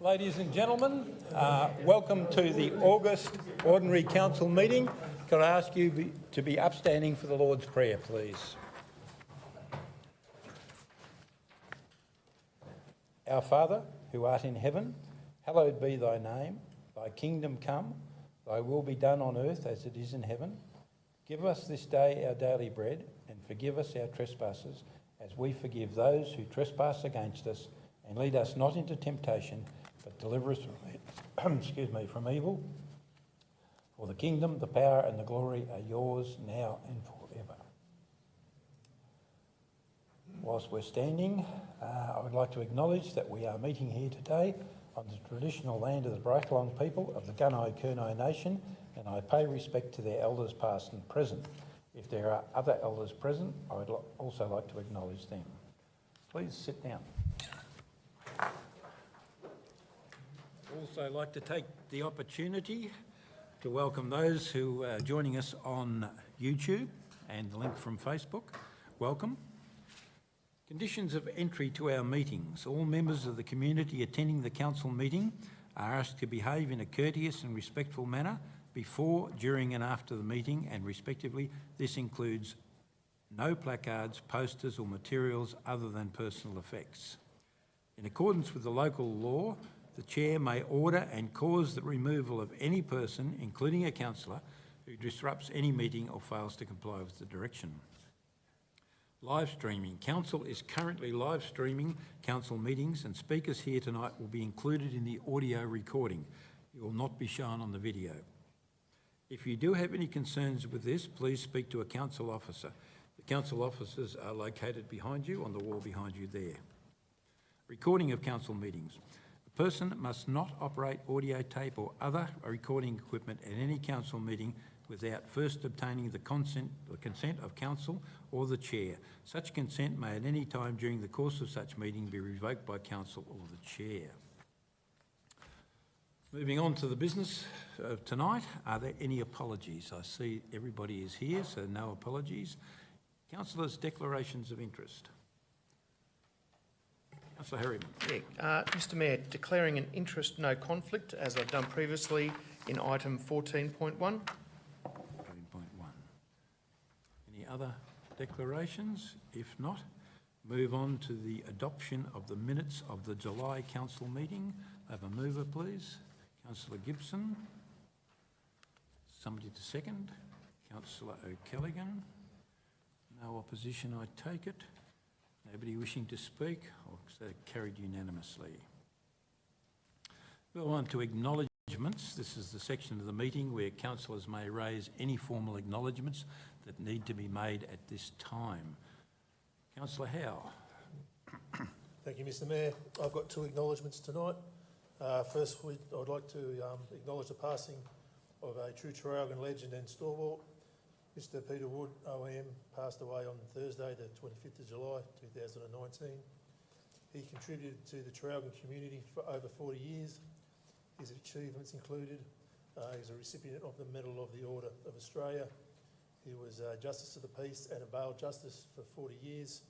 Ladies and gentlemen, welcome to the August Ordinary Council meeting. Could I ask you to be upstanding for the Lord's Prayer, please? Our Father, who art in heaven, hallowed be thy name. Thy kingdom come, thy will be done on earth as it is in heaven. Give us this day our daily bread, and forgive us our trespasses, as we forgive those who trespass against us. And lead us not into temptation, but deliver us from, from evil. For the kingdom, the power and the glory are yours now and forever. Whilst we're standing, I would like to acknowledge that we are meeting here today on the traditional land of the Brakelong people of the Gunai-Kurnai Nation, and I pay respect to their elders past and present. If there are other elders present, I would also like to acknowledge them. Please sit down. Also like to take the opportunity to welcome those who are joining us on YouTube and the link from Facebook. Welcome. Conditions of entry to our meetings. All members of the community attending the council meeting are asked to behave in a courteous and respectful manner before, during and after the meeting, and respectively. This includes no placards, posters or materials other than personal effects. In accordance with the local law, the Chair may order and cause the removal of any person, including a councillor, who disrupts any meeting or fails to comply with the direction. Live streaming. Council is currently live streaming council meetings, and speakers here tonight will be included in the audio recording. You will not be shown on the video. If you do have any concerns with this, please speak to a council officer. The council officers are located behind you, on the wall behind you there. Recording of council meetings. A person must not operate audio tape or other recording equipment at any council meeting without first obtaining the consent of council or the chair. Such consent may at any time during the course of such meeting be revoked by council or the chair. Moving on to the business of tonight, are there any apologies? I see everybody is here, so no apologies. Councillors' declarations of interest. Councillor Harriman. Yeah, Mr Mayor, declaring an interest no conflict, as I've done previously in item 14.1. 14.1. Any other declarations? If not, move on to the adoption of the minutes of the July council meeting. Have a mover, please. Councillor Gibson. Somebody to second. Councillor O'Callaghan. No opposition, I take it. Nobody wishing to speak? So carried unanimously. We'll on to acknowledgements. This is the section of the meeting where councillors may raise any formal acknowledgements that need to be made at this time. Councillor Howe. Thank you, Mr Mayor. I've got two acknowledgements tonight. Firstly, I'd like to acknowledge the passing of a true Traralgon legend and stalwart. Mr Peter Wood, OM, passed away on Thursday, the 25th of July 2019. He contributed to the Traralgon community for over 40 years. His achievements included he's a recipient of the Medal of the Order of Australia. He was Justice of the Peace and a Bail Justice for 40 years.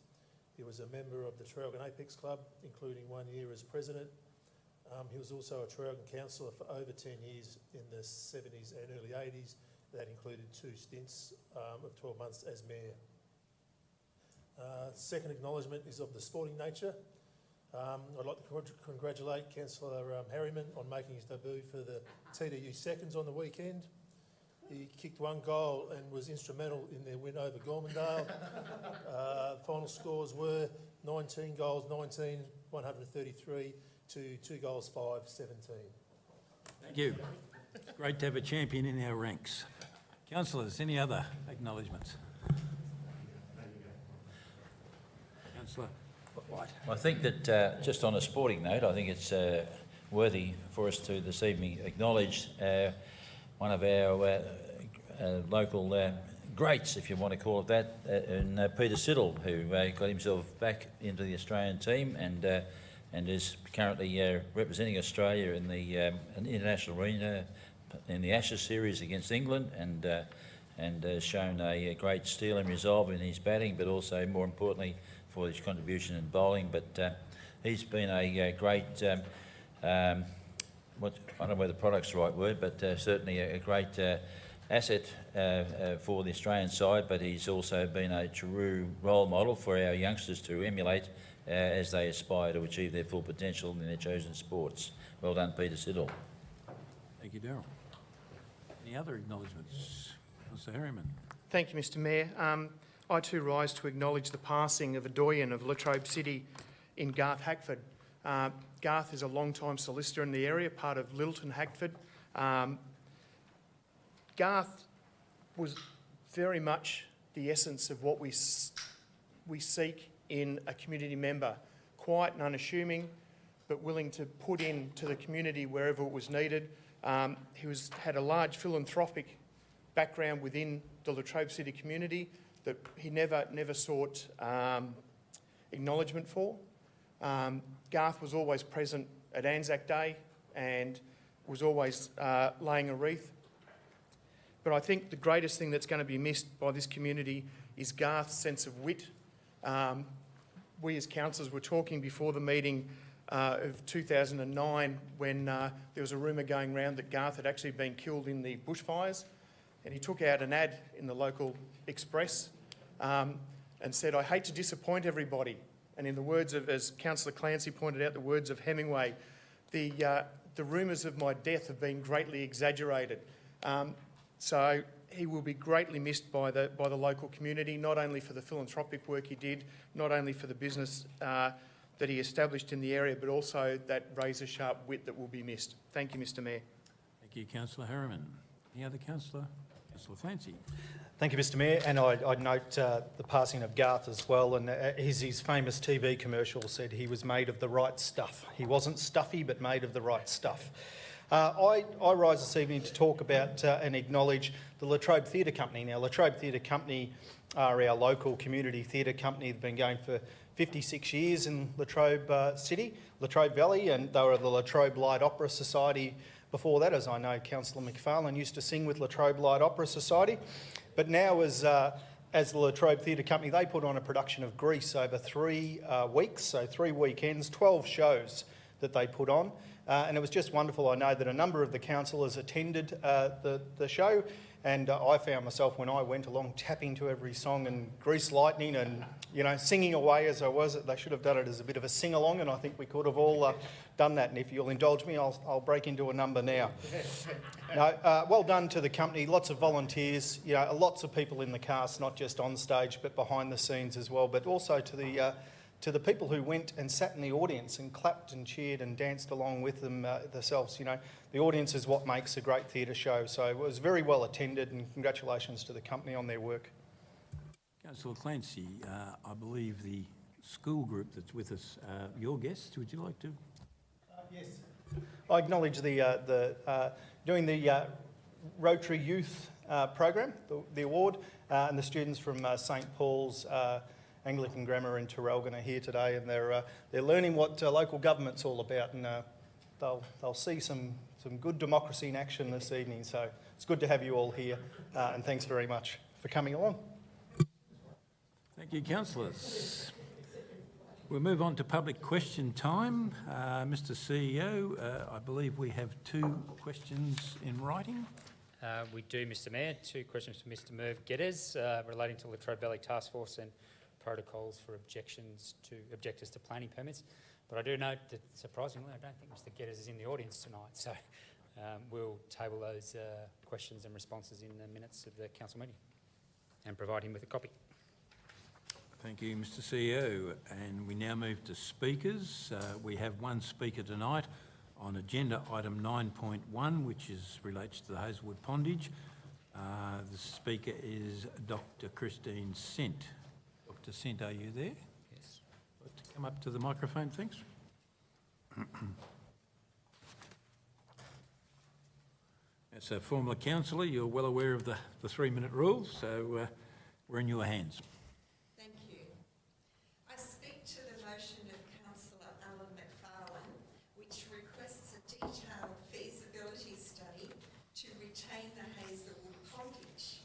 He was a member of the Traralgon Apex Club, including 1 year as president. He was also a Traralgon councillor for over 10 years in the 70s and early 80s. That included 2 stints of 12 months as mayor. Second acknowledgement is of the sporting nature. I'd like to congratulate Councillor Harriman on making his debut for the TDU seconds on the weekend. He kicked 1 goal and was instrumental in their win over Gormandale. Final scores were 19 goals, 19, 133 to 2 goals, 5, 17. Thank you. It's great to have a champion in our ranks. Councillors, any other acknowledgements? Councillor White. I think that just on a sporting note, I think it's worthy for us to this evening acknowledge one of our local greats, if you want to call it that, in Peter Siddle, who got himself back into the Australian team and is currently representing Australia in the international arena in the Ashes series against England, and has shown a great steel and resolve in his batting, but also more importantly for his contribution in bowling. But he's been a great I don't know whether product's the right word, but certainly a great asset for the Australian side, but he's also been a true role model for our youngsters to emulate as they aspire to achieve their full potential in their chosen sports. Well done, Peter Siddle. Thank you, Darryl. Any other acknowledgements? Councillor Harriman. Thank you, Mr Mayor. I too rise to acknowledge the passing of a doyen of Latrobe City in Garth Hackford. Garth is a long-time solicitor in the area, part of Littleton Hackford. Garth was very much the essence of what we seek in a community member. Quiet and unassuming, but willing to put into the community wherever it was needed. He had a large philanthropic background within the Latrobe City community that he never sought acknowledgement for. Garth was always present at Anzac Day and was always laying a wreath. But I think the greatest thing that's going to be missed by this community is Garth's sense of wit. We as councillors were talking before the meeting of 2009 when there was a rumour going around that Garth had actually been killed in the bushfires, and he took out an ad in the local Express and said, "I hate to disappoint everybody." And in the words of, as Councillor Clancy pointed out, the words of Hemingway, the rumours of my death have been greatly exaggerated. So he will be greatly missed by the local community, not only for the philanthropic work he did, not only for the business that he established in the area, but also that razor-sharp wit that will be missed. Thank you, Mr Mayor. Thank you, Councillor Harriman. Any other councillor? Councillor Clancy. Thank you, Mr Mayor, and I'd note the passing of Garth as well, and his famous TV commercial said he was made of the right stuff. He wasn't stuffy, but made of the right stuff. I rise this evening to talk about and acknowledge the Latrobe Theatre Company. Now, Latrobe Theatre Company are our local community theatre company. They've been going for 56 years in Latrobe City, Latrobe Valley, and they were the Latrobe Light Opera Society before that, as I know Councillor McFarlane used to sing with Latrobe Light Opera Society. But now as the Latrobe Theatre Company, they put on a production of Grease over 3 weeks, so 3 weekends, 12 shows that they put on. And it was just wonderful. I know that a number of the councillors attended the show, and I found myself, when I went along, tapping to every song and Grease Lightning and, you know, singing away as I was. They should have done it as a bit of a sing-along, and I think we could have all done that. And if you'll indulge me, I'll break into a number now. No, well done to the company. Lots of volunteers, you know, lots of people in the cast, not just on stage, but behind the scenes as well. But also to the people who went and sat in the audience and clapped and cheered and danced along with them themselves. You know, the audience is what makes a great theatre show. So it was very well attended, and congratulations to the company on their work. Councillor Clancy, I believe the school group that's with us, your guests, would you like to? Yes. I acknowledge doing the Rotary Youth program, the award, and the students from St Paul's Anglican Grammar in Terrelgan are here today, and they're learning what local government's all about, and they'll see some good democracy in action this evening. So it's good to have you all here, and thanks very much for coming along. Thank you, councillors. We'll move on to public question time. Mr CEO, I believe we have 2 questions in writing. We do, Mr Mayor. 2 questions from Mr Merv Geddes relating to Latrobe Valley Task Force and protocols for objectors to planning permits. But I do note that, surprisingly, I don't think Mr Geddes is in the audience tonight, so we'll table those questions and responses in the minutes of the council meeting and provide him with a copy. Thank you, Mr CEO. And we now move to speakers. We have 1 speaker tonight on agenda item 9.1, which relates to the Hazelwood Pondage. The speaker is Dr. Christine Sint. Dr. Sint, are you there? Yes. Like to come up to the microphone, thanks. As a former councillor, you're well aware of the 3-minute rule, so we're in your hands. Thank you. I speak to the motion of Councillor Alan McFarlane, which requests a detailed feasibility study to retain the Hazelwood Pondage.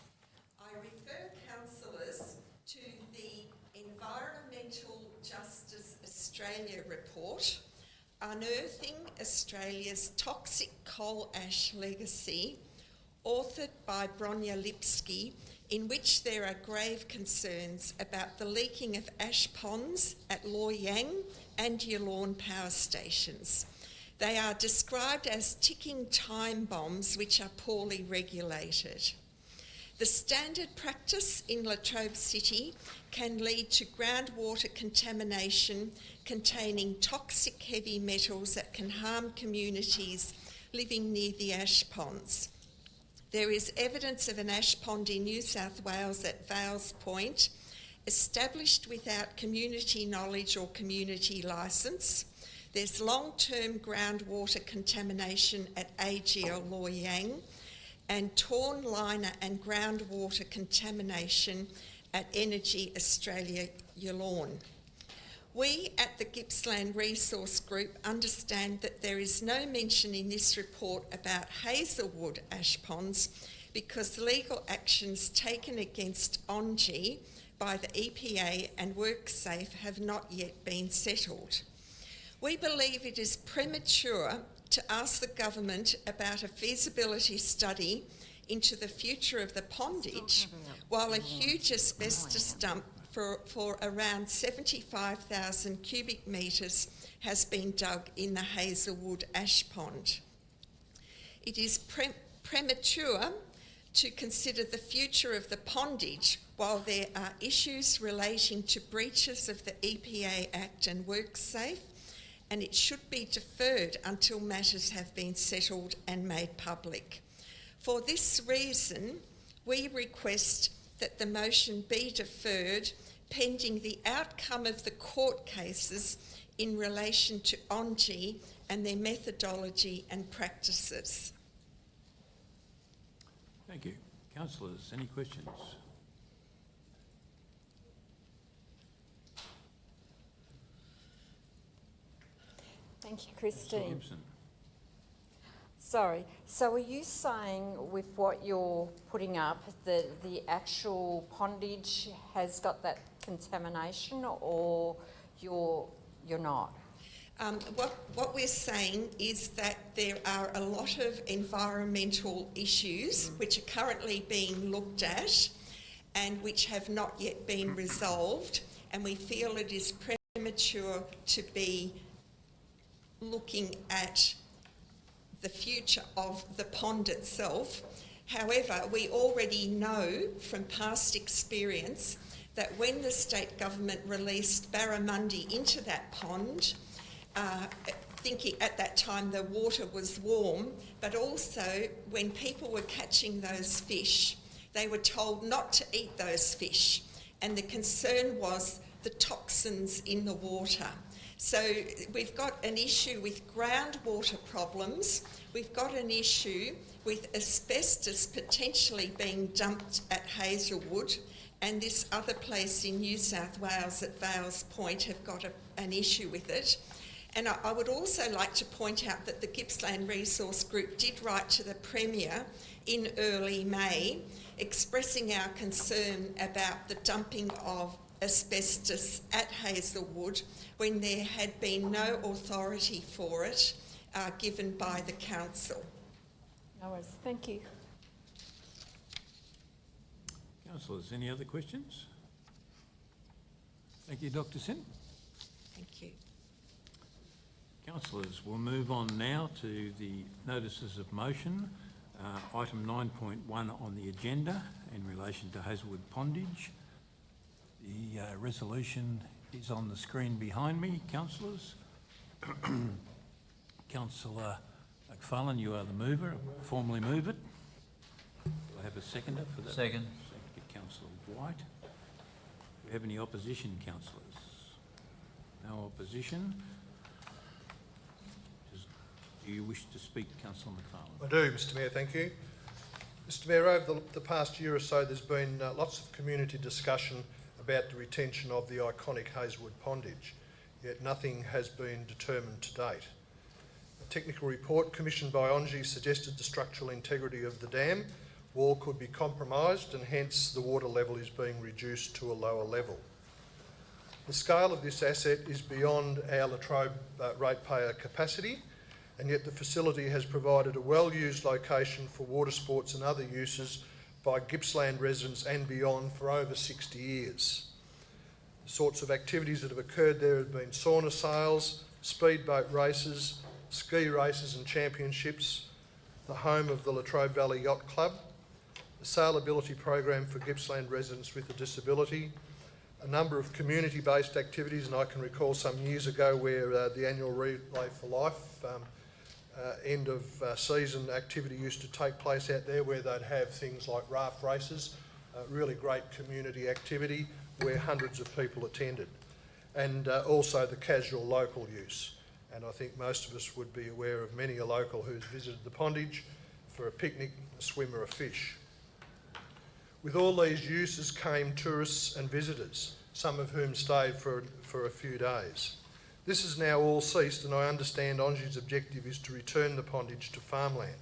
I refer councillors to the Environmental Justice Australia report Unearthing Australia's Toxic Coal Ash Legacy, authored by Bronya Lipsky, in which there are grave concerns about the leaking of ash ponds at Loy Yang and Yallourn power stations. They are described as ticking time bombs which are poorly regulated. The standard practice in Latrobe City can lead to groundwater contamination containing toxic heavy metals that can harm communities living near the ash ponds. There is evidence of an ash pond in New South Wales at Vales Point, established without community knowledge or community licence. There's long-term groundwater contamination at AGL Loy Yang, and torn liner and groundwater contamination at Energy Australia Yallourn. We at the Gippsland Resource Group understand that there is no mention in this report about Hazelwood ash ponds because legal actions taken against ONGI by the EPA and WorkSafe have not yet been settled. We believe it is premature to ask the government about a feasibility study into the future of the pondage while a huge asbestos dump for around 75,000 cubic metres has been dug in the Hazelwood ash pond. It is premature to consider the future of the pondage while there are issues relating to breaches of the EPA Act and WorkSafe, and it should be deferred until matters have been settled and made public. For this reason, we request that the motion be deferred pending the outcome of the court cases in relation to ONGI and their methodology and practices. Thank you. Councillors, any questions? Thank you, Councillor Christine. Gibson. Sorry, so are you saying with what you're putting up that the actual pondage has got that contamination, or you're not? What we're saying is that there are a lot of environmental issues which are currently being looked at and which have not yet been resolved, and we feel it is premature to be looking at the future of the pond itself. However, we already know from past experience that when the state government released barramundi into that pond, thinking at that time the water was warm, but also when people were catching those fish, they were told not to eat those fish, and the concern was the toxins in the water. So we've got an issue with groundwater problems, we've got an issue with asbestos potentially being dumped at Hazelwood, and this other place in New South Wales at Vales Point have got an issue with it. And I would also like to point out that the Gippsland Resource Group did write to the Premier in early May expressing our concern about the dumping of asbestos at Hazelwood when there had been no authority for it given by the council. No worries, thank you. Councillors, any other questions? Thank you, Dr. Sin. Thank you. Councillors, we'll move on now to the notices of motion. Item 9.1 on the agenda in relation to Hazelwood Pondage. The resolution is on the screen behind me, councillors. Councillor McFarlane, you are the mover. Formally move it. Do I have a seconder for that? Second. Second, Councillor White. Do we have any opposition, councillors? No opposition. Do you wish to speak, Councillor McFarlane? I do, Mr Mayor, thank you. Mr Mayor, over the past year or so there's been lots of community discussion about the retention of the iconic Hazelwood Pondage, yet nothing has been determined to date. A technical report commissioned by ONGI suggested the structural integrity of the dam wall could be compromised and hence the water level is being reduced to a lower level. The scale of this asset is beyond our Latrobe ratepayer capacity, and yet the facility has provided a well-used location for water sports and other uses by Gippsland residents and beyond for over 60 years. The sorts of activities that have occurred there have been sauna sales, speedboat races, ski races and championships, the home of the Latrobe Valley Yacht Club, the saleability program for Gippsland residents with a disability, a number of community-based activities, and I can recall some years ago where the annual Relay for Life end of season activity used to take place out there, where they'd have things like raft races, really great community activity where hundreds of people attended, and also the casual local use. And I think most of us would be aware of many a local who's visited the pondage for a picnic, a swim or a fish. With all these uses came tourists and visitors, some of whom stayed for a few days. This has now all ceased, and I understand Onge's objective is to return the pondage to farmland.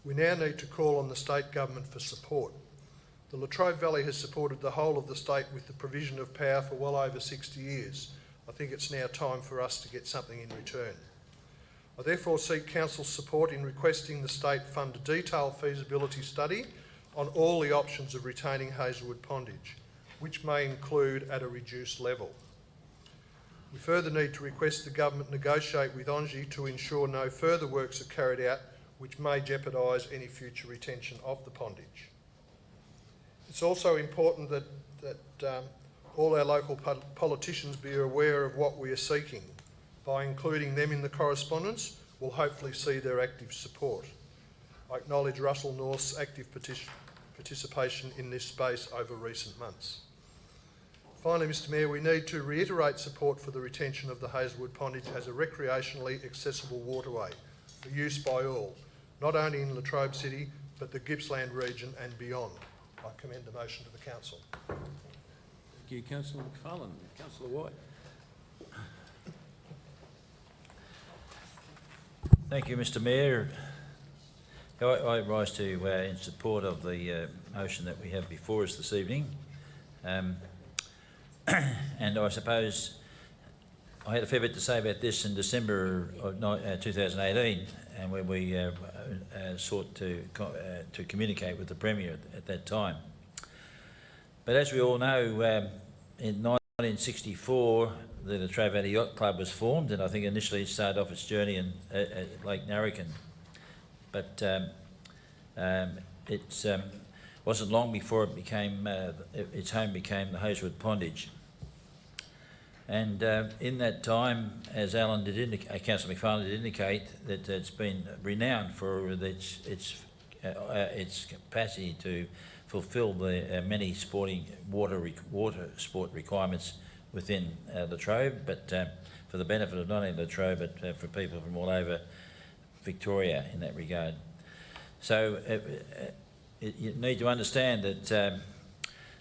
We now need to call on the state government for support. The Latrobe Valley has supported the whole of the state with the provision of power for well over 60 years. I think it's now time for us to get something in return. I therefore seek Council's support in requesting the state fund a detailed feasibility study on all the options of retaining Hazelwood Pondage, which may include at a reduced level. We further need to request the government negotiate with Onge to ensure no further works are carried out which may jeopardise any future retention of the pondage. It's also important that all our local politicians be aware of what we are seeking. By including them in the correspondence, we'll hopefully see their active support. I acknowledge Russell North's active participation in this space over recent months. Finally, Mr Mayor, we need to reiterate support for the retention of the Hazelwood Pondage as a recreationally accessible waterway for use by all, not only in Latrobe City, but the Gippsland region and beyond. I commend the motion to the Council. Thank you, Councillor McFarlane. Councillor White. Thank you, Mr Mayor. I rise to in support of the motion that we have before us this evening. And I suppose I had a fair bit to say about this in December of 2018, and when we sought to communicate with the Premier at that time. But as we all know, in 1964, the Latrobe Valley Yacht Club was formed, and I think initially it started off its journey in Lake Narracon. But it wasn't long before it became its home became the Hazelwood Pondage. And in that time, as Alan did indicate, Councillor McFarlane did indicate, that it's been renowned for its capacity to fulfil the many water sport requirements within Latrobe, but for the benefit of not only Latrobe but for people from all over Victoria in that regard. So you need to understand that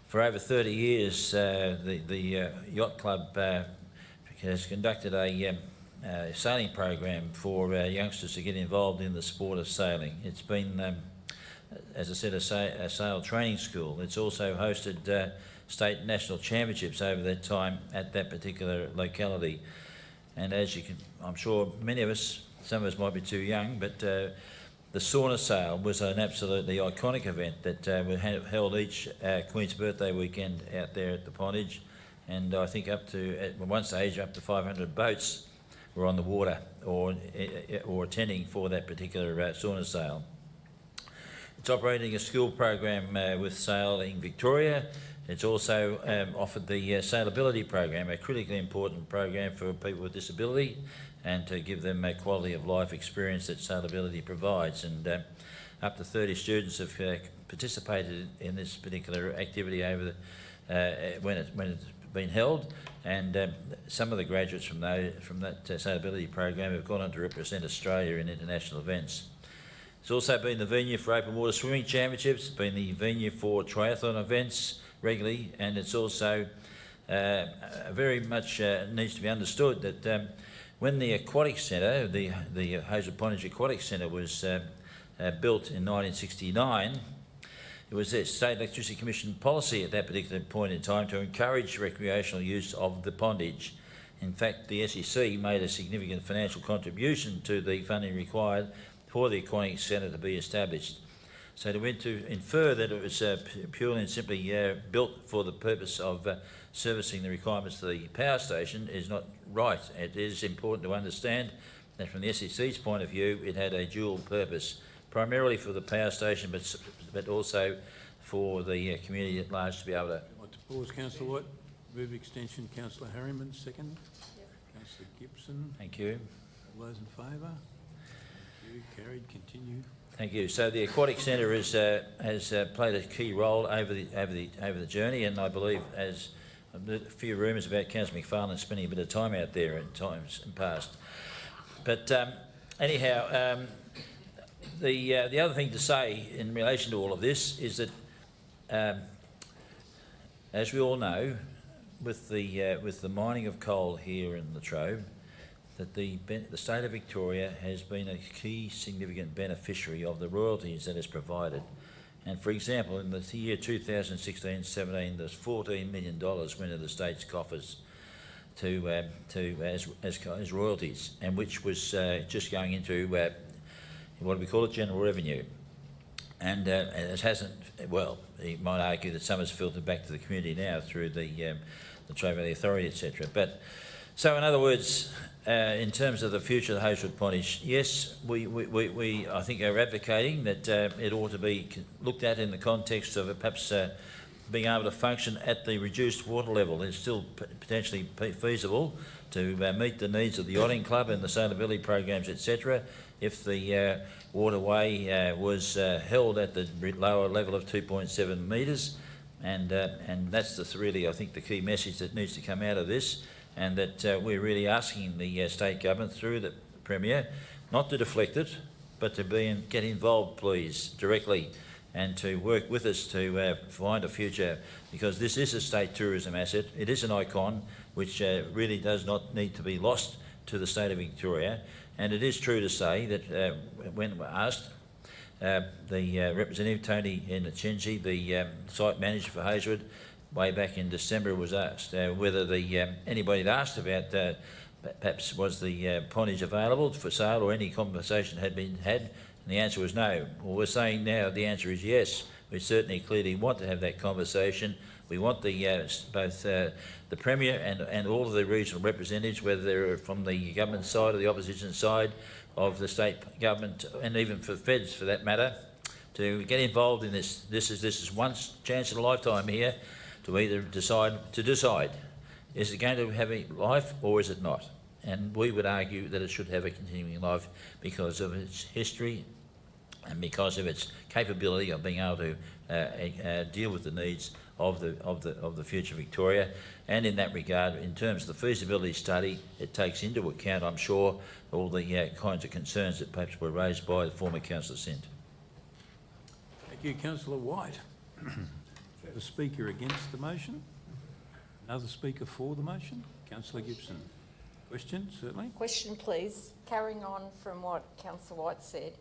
for over 30 years the Yacht Club has conducted a sailing program for youngsters to get involved in the sport of sailing. It's been, as I said, a sail training school. It's also hosted state and national championships over that time at that particular locality. And as you can, I'm sure many of us, some of us might be too young, but the sauna sail was an absolutely iconic event that we held each Queen's Birthday weekend out there at the Pondage, and I think up to, at one stage, up to 500 boats were on the water or attending for that particular sauna sail. It's operating a school program with Sailing Victoria. It's also offered the Saleability program, a critically important program for people with disability, and to give them a quality of life experience that Saleability provides. And up to 30 students have participated in this particular activity over when it's been held, and some of the graduates from that Saleability program have gone on to represent Australia in international events. It's also been the venue for open water swimming championships, been the venue for triathlon events regularly, and it's also very much needs to be understood that when the aquatic centre, the Hazelwood Pondage Aquatic Centre was built in 1969, It was the State Electricity Commission policy at that particular point in time to encourage recreational use of the pondage. In fact, the SEC made a significant financial contribution to the funding required for the Aquatic Centre to be established. So to infer that it was purely and simply built for the purpose of servicing the requirements of the power station is not right. It is important to understand that from the SEC's point of view, it had a dual purpose, primarily for the power station, but also for the community at large to be able to... I'd like to pause, Councillor White. Move extension, Councillor Harriman, second. Councillor Gibson. Thank you. All those in favour? Thank you. Carried. Continue. Thank you. So the Aquatic Centre has played a key role over the journey, and I believe, as a few rumours about Councillor McFarlane spending a bit of time out there in times past. But anyhow, the other thing to say in relation to all of this is that, as we all know, with the mining of coal here in Latrobe, that the state of Victoria has been a key significant beneficiary of the royalties that is provided. And for example, in the year 2016-17, there's $14 million went into the state's coffers as royalties, and which was just going into what do we call it, general revenue. And it hasn't, well, you might argue that some has filtered back to the community now through the Latrobe Valley Authority, etc. But so, in other words, in terms of the future of the Hazelwood Pondage, yes, we I think are advocating that it ought to be looked at in the context of perhaps being able to function at the reduced water level. It's still potentially feasible to meet the needs of the yachting club and the sailability programs, etc. If the waterway was held at the lower level of 2.7 metres, and that's really, I think, the key message that needs to come out of this, and that we're really asking the state government through the Premier not to deflect it, but to get involved, please, directly, and to work with us to find a future, because this is a state tourism asset. It is an icon which really does not need to be lost to the state of Victoria. And it is true to say that when asked, the representative Tony Inochenji, the site manager for Hazelwood, way back in December, was asked whether anybody had asked about perhaps was the pondage available for sale, or any conversation had been had, and the answer was no. Well, we're saying now the answer is yes. We certainly clearly want to have that conversation. We want both the Premier and all of the regional representatives, whether they're from the government side or the opposition side of the state government, and even for feds for that matter, to get involved in this. This is one chance in a lifetime here to either decide, is it going to have a life or is it not? And we would argue that it should have a continuing life because of its history and because of its capability of being able to deal with the needs of the future Victoria. And in that regard, in terms of the feasibility study, it takes into account, I'm sure, all the kinds of concerns that perhaps were raised by the former Councillor Sint. Thank you, Councillor White. The speaker against the motion. Another speaker for the motion. Councillor Gibson. Question, certainly. Question, please. Carrying on from what Councillor White said.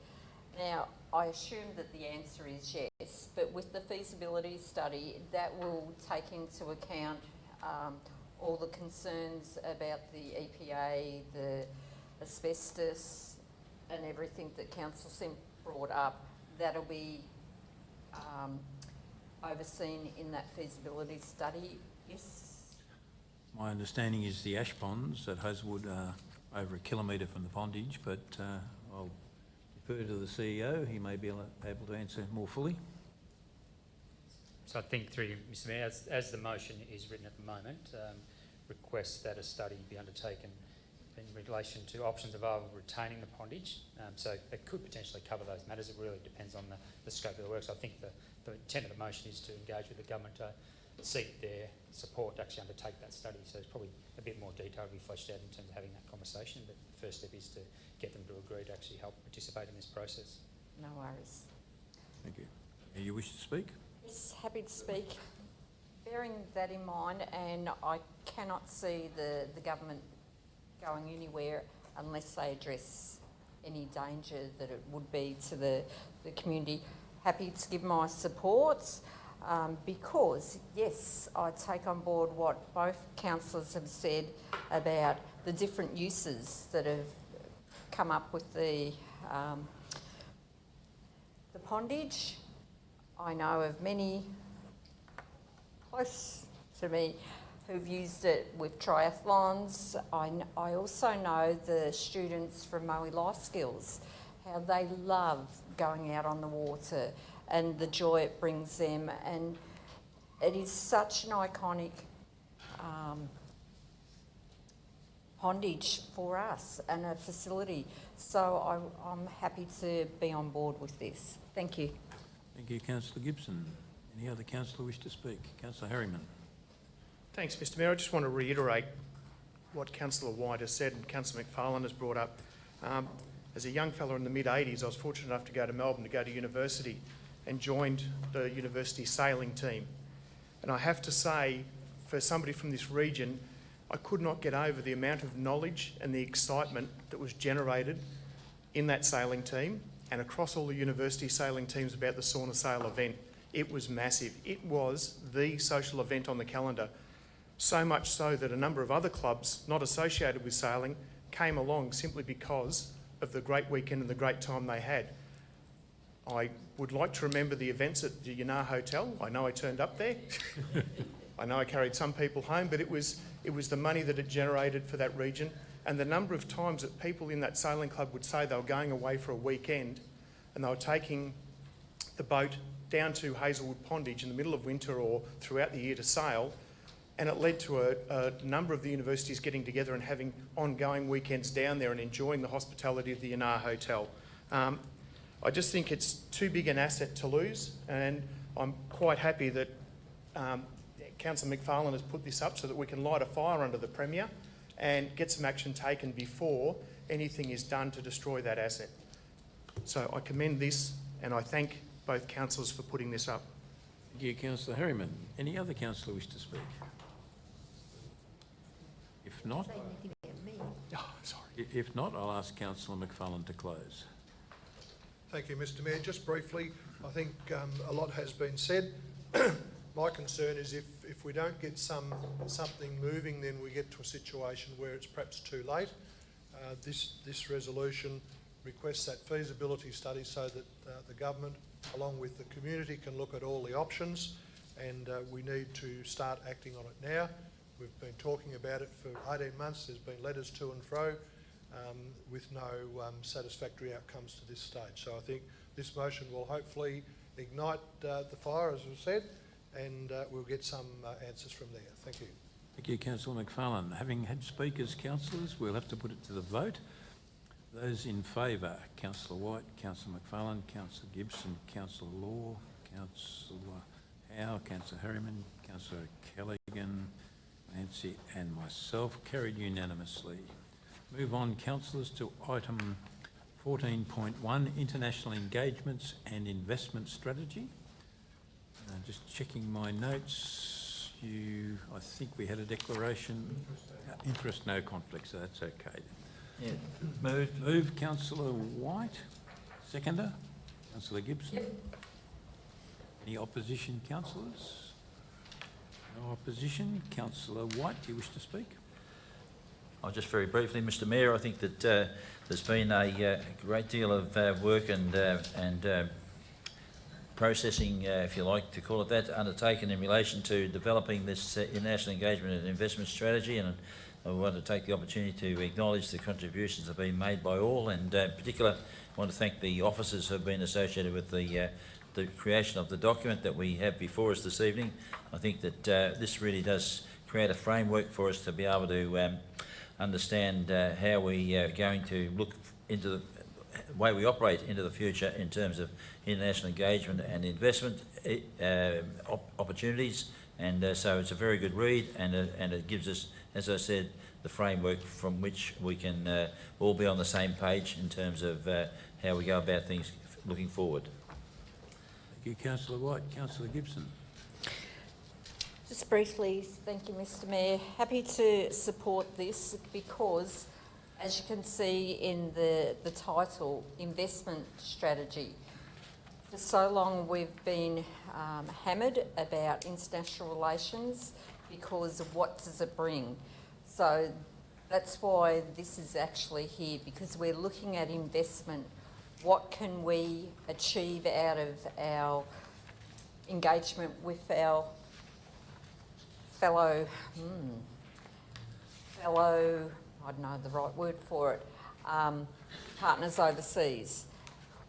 Now, I assume that the answer is yes, but with the feasibility study, that will take into account all the concerns about the EPA, the asbestos and everything that Councillor Sim brought up. That'll be overseen in that feasibility study, yes? My understanding is the ash ponds at Hazelwood are over 1 kilometre from the pondage, but I'll defer to the CEO. He may be able to answer more fully. So I think through you, Mr Mayor, as the motion is written at the moment, requests that a study be undertaken in relation to options available retaining the pondage. So it could potentially cover those matters. It really depends on the scope of the work. So I think the intent of the motion is to engage with the government to seek their support to actually undertake that study. So there's probably a bit more detail to be fleshed out in terms of having that conversation, but the first step is to get them to agree to actually help participate in this process. No worries. Thank you. You wish to speak? Yes, happy to speak. Bearing that in mind, and I cannot see the government going anywhere unless they address any danger that it would be to the community. happy to give my support because, yes, I take on board what both councillors have said about the different uses that have come up with the pondage. I know of many close to me who've used it with triathlons. I also know the students from Moe Life Skills, how they love going out on the water and the joy it brings them. And it is such an iconic pondage for us and a facility. So I'm happy to be on board with this. Thank you. Thank you, Councillor Gibson. Any other councillor wish to speak? Councillor Harriman. Thanks, Mr Mayor. I just want to reiterate what Councillor White has said and Councillor McFarlane has brought up. As a young fellow in the mid-80s, I was fortunate enough to go to Melbourne to go to university and joined the university sailing team. And I have to say, for somebody from this region, I could not get over the amount of knowledge and the excitement that was generated in that sailing team and across all the university sailing teams about the sauna sail event. It was massive. It was the social event on the calendar. So much so that a number of other clubs not associated with sailing came along simply because of the great weekend and the great time they had. I would like to remember the events at the Yanar Hotel. I know I turned up there. I know I carried some people home, but it was the money that it generated for that region and the number of times that people in that sailing club would say they were going away for a weekend and they were taking the boat down to Hazelwood Pondage in the middle of winter or throughout the year to sail, and it led to a number of the universities getting together and having ongoing weekends down there and enjoying the hospitality of the Yanar Hotel. I just think it's too big an asset to lose, and I'm quite happy that Councillor McFarlane has put this up so that we can light a fire under the Premier and get some action taken before anything is done to destroy that asset. So I commend this and I thank both councillors for putting this up. Thank you, Councillor Harriman. Any other councillor wish to speak? If not, if not, I'll ask Councillor McFarlane to close. Thank you, Mr Mayor. Just briefly, I think a lot has been said. My concern is if we don't get something moving, then we get to a situation where it's perhaps too late. This resolution requests that feasibility study so that the government, along with the community, can look at all the options, and we need to start acting on it now. We've been talking about it for 18 months. There's been letters to and fro with no satisfactory outcomes to this stage. So I think this motion will hopefully ignite the fire, as we've said, and we'll get some answers from there. Thank you. Thank you, Councillor McFarlane. Having had speakers, councillors, we'll have to put it to the vote. Those in favour, Councillor White, Councillor McFarlane, Councillor Gibson, Councillor Law, Councillor Howe, Councillor Harriman, Councillor Callaghan, Nancy and myself, carried unanimously. Move on, councillors, to item 14.1, International Engagements and Investment Strategy. Just checking my notes, I think we had a declaration. Interest, no conflict, so that's okay. Yeah. Move, Councillor White. Seconder, Councillor Gibson. Yep. Any opposition, councillors? No opposition. Councillor White, do you wish to speak? I'll just very briefly, Mr Mayor, I think that there's been a great deal of work and processing, if you like to call it that, undertaken in relation to developing this international engagement and investment strategy, and I want to take the opportunity to acknowledge the contributions that have been made by all, and in particular I want to thank the officers who have been associated with the creation of the document that we have before us this evening. I think that this really does create a framework for us to be able to understand how we are going to look into the way we operate into the future in terms of international engagement and investment opportunities, and so it's a very good read, and it gives us, as I said, the framework from which we can all be on the same page in terms of how we go about things looking forward. Thank you, Councillor White. Councillor Gibson. Just briefly, thank you, Mr Mayor. Happy to support this because, as you can see in the title, investment strategy, For so long, we've been hammered about international relations because of what does it bring. So that's why this is actually here, because we're looking at investment. What can we achieve out of our engagement with our fellow, I don't know the right word for it, partners overseas.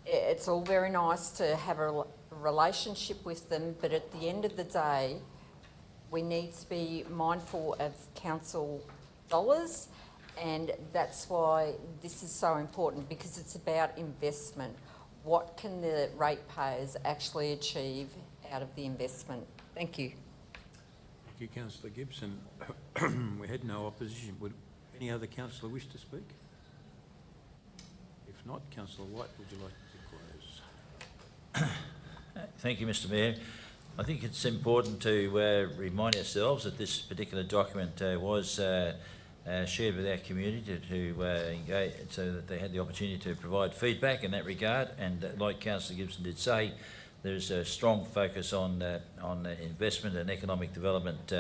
It's all very nice to have a relationship with them, but at the end of the day, we need to be mindful of council dollars, and that's why this is so important, because it's about investment. What can the ratepayers actually achieve out of the investment? Thank you. Thank you, Councillor Gibson. We had no opposition. Would any other councillor wish to speak? If not, Councillor White, would you like to close? Thank you, Mr Mayor. I think it's important to remind ourselves that this particular document was shared with our community to engage, so that they had the opportunity to provide feedback in that regard. And like Councillor Gibson did say, there's a strong focus on investment and economic development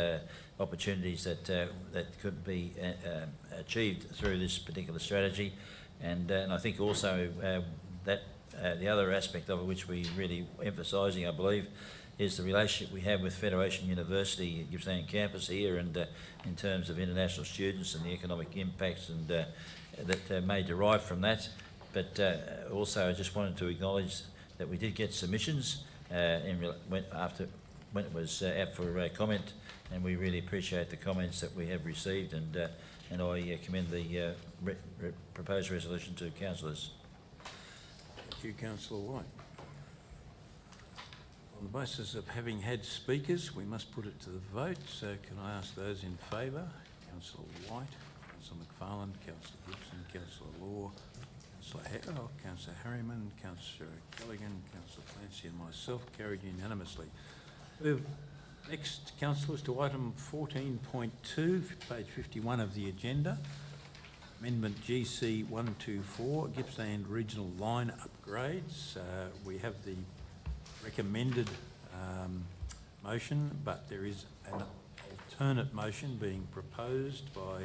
opportunities that could be achieved through this particular strategy. And I think also that the other aspect of it, which we really emphasising, I believe, is the relationship we have with Federation University, Gippsland campus here, and in terms of international students and the economic impacts and that may derive from that. But also I just wanted to acknowledge that we did get submissions when it was out for comment, and we really appreciate the comments that we have received, and I commend the proposed resolution to councillors. Thank you, Councillor White. On the basis of having had speakers, we must put it to the vote. So can I ask those in favour? Councillor White, Councillor McFarlane, Councillor Gibson, Councillor Law, Councillor Howe, Councillor Harriman, Councillor Callaghan, Councillor Clancy and myself, carried unanimously. Next, councillors, to item 14.2, page 51 of the agenda. Amendment GC 124, Gippsland Regional Line Upgrades. We have the recommended motion, but there is an alternate motion being proposed by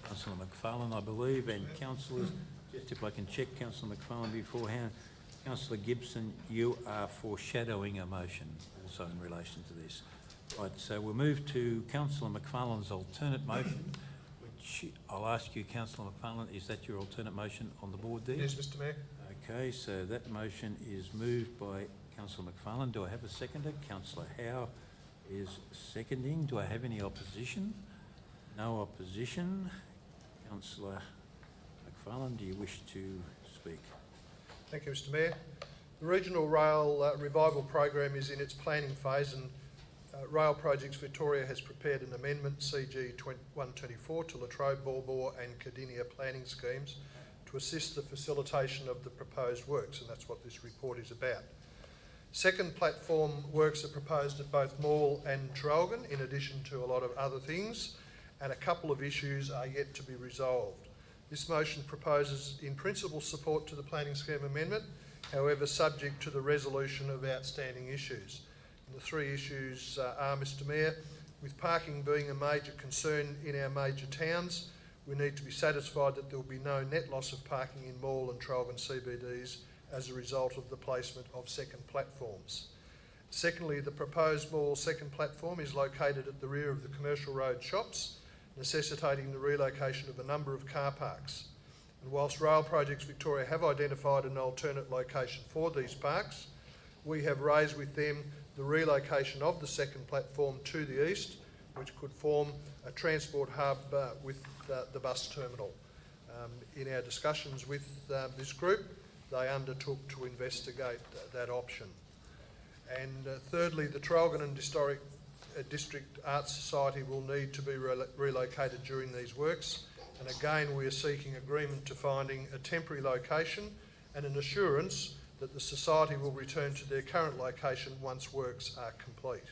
Councillor McFarlane, I believe, and councillors, just if I can check Councillor McFarlane beforehand, Councillor Gibson, you are foreshadowing a motion also in relation to this. Right, so we'll move to Councillor McFarlane's alternate motion, which I'll ask you, Councillor McFarlane, is that your alternate motion on the board there? Yes, Mr Mayor. Okay, so that motion is moved by Councillor McFarlane. Do I have a seconder? Councillor Howe is seconding. Do I have any opposition? No opposition. Councillor McFarlane, do you wish to speak? Thank you, Mr Mayor. The Regional Rail Revival Program is in its planning phase, and Rail Projects Victoria has prepared an amendment, CG 124, to Latrobe, Balbor and Cardinia planning schemes to assist the facilitation of the proposed works, and that's what this report is about. Second platform works are proposed at both Maule and Traralgon, in addition to a lot of other things, and a couple of issues are yet to be resolved. This motion proposes in principle support to the planning scheme amendment, however subject to the resolution of outstanding issues. And the three issues are, Mr Mayor, with parking being a major concern in our major towns, we need to be satisfied that there will be no net loss of parking in Maule and Traralgon CBDs as a result of the placement of second platforms. Secondly, the proposed Maule second platform is located at the rear of the Commercial Road shops, necessitating the relocation of a number of car parks. And whilst Rail Projects Victoria have identified an alternate location for these parks, we have raised with them the relocation of the second platform to the east, which could form a transport hub with the bus terminal. In our discussions with this group, they undertook to investigate that option. And thirdly, the Traralgon and District Arts Society will need to be relocated during these works, and again we are seeking agreement to finding a temporary location and an assurance that the Society will return to their current location once works are complete.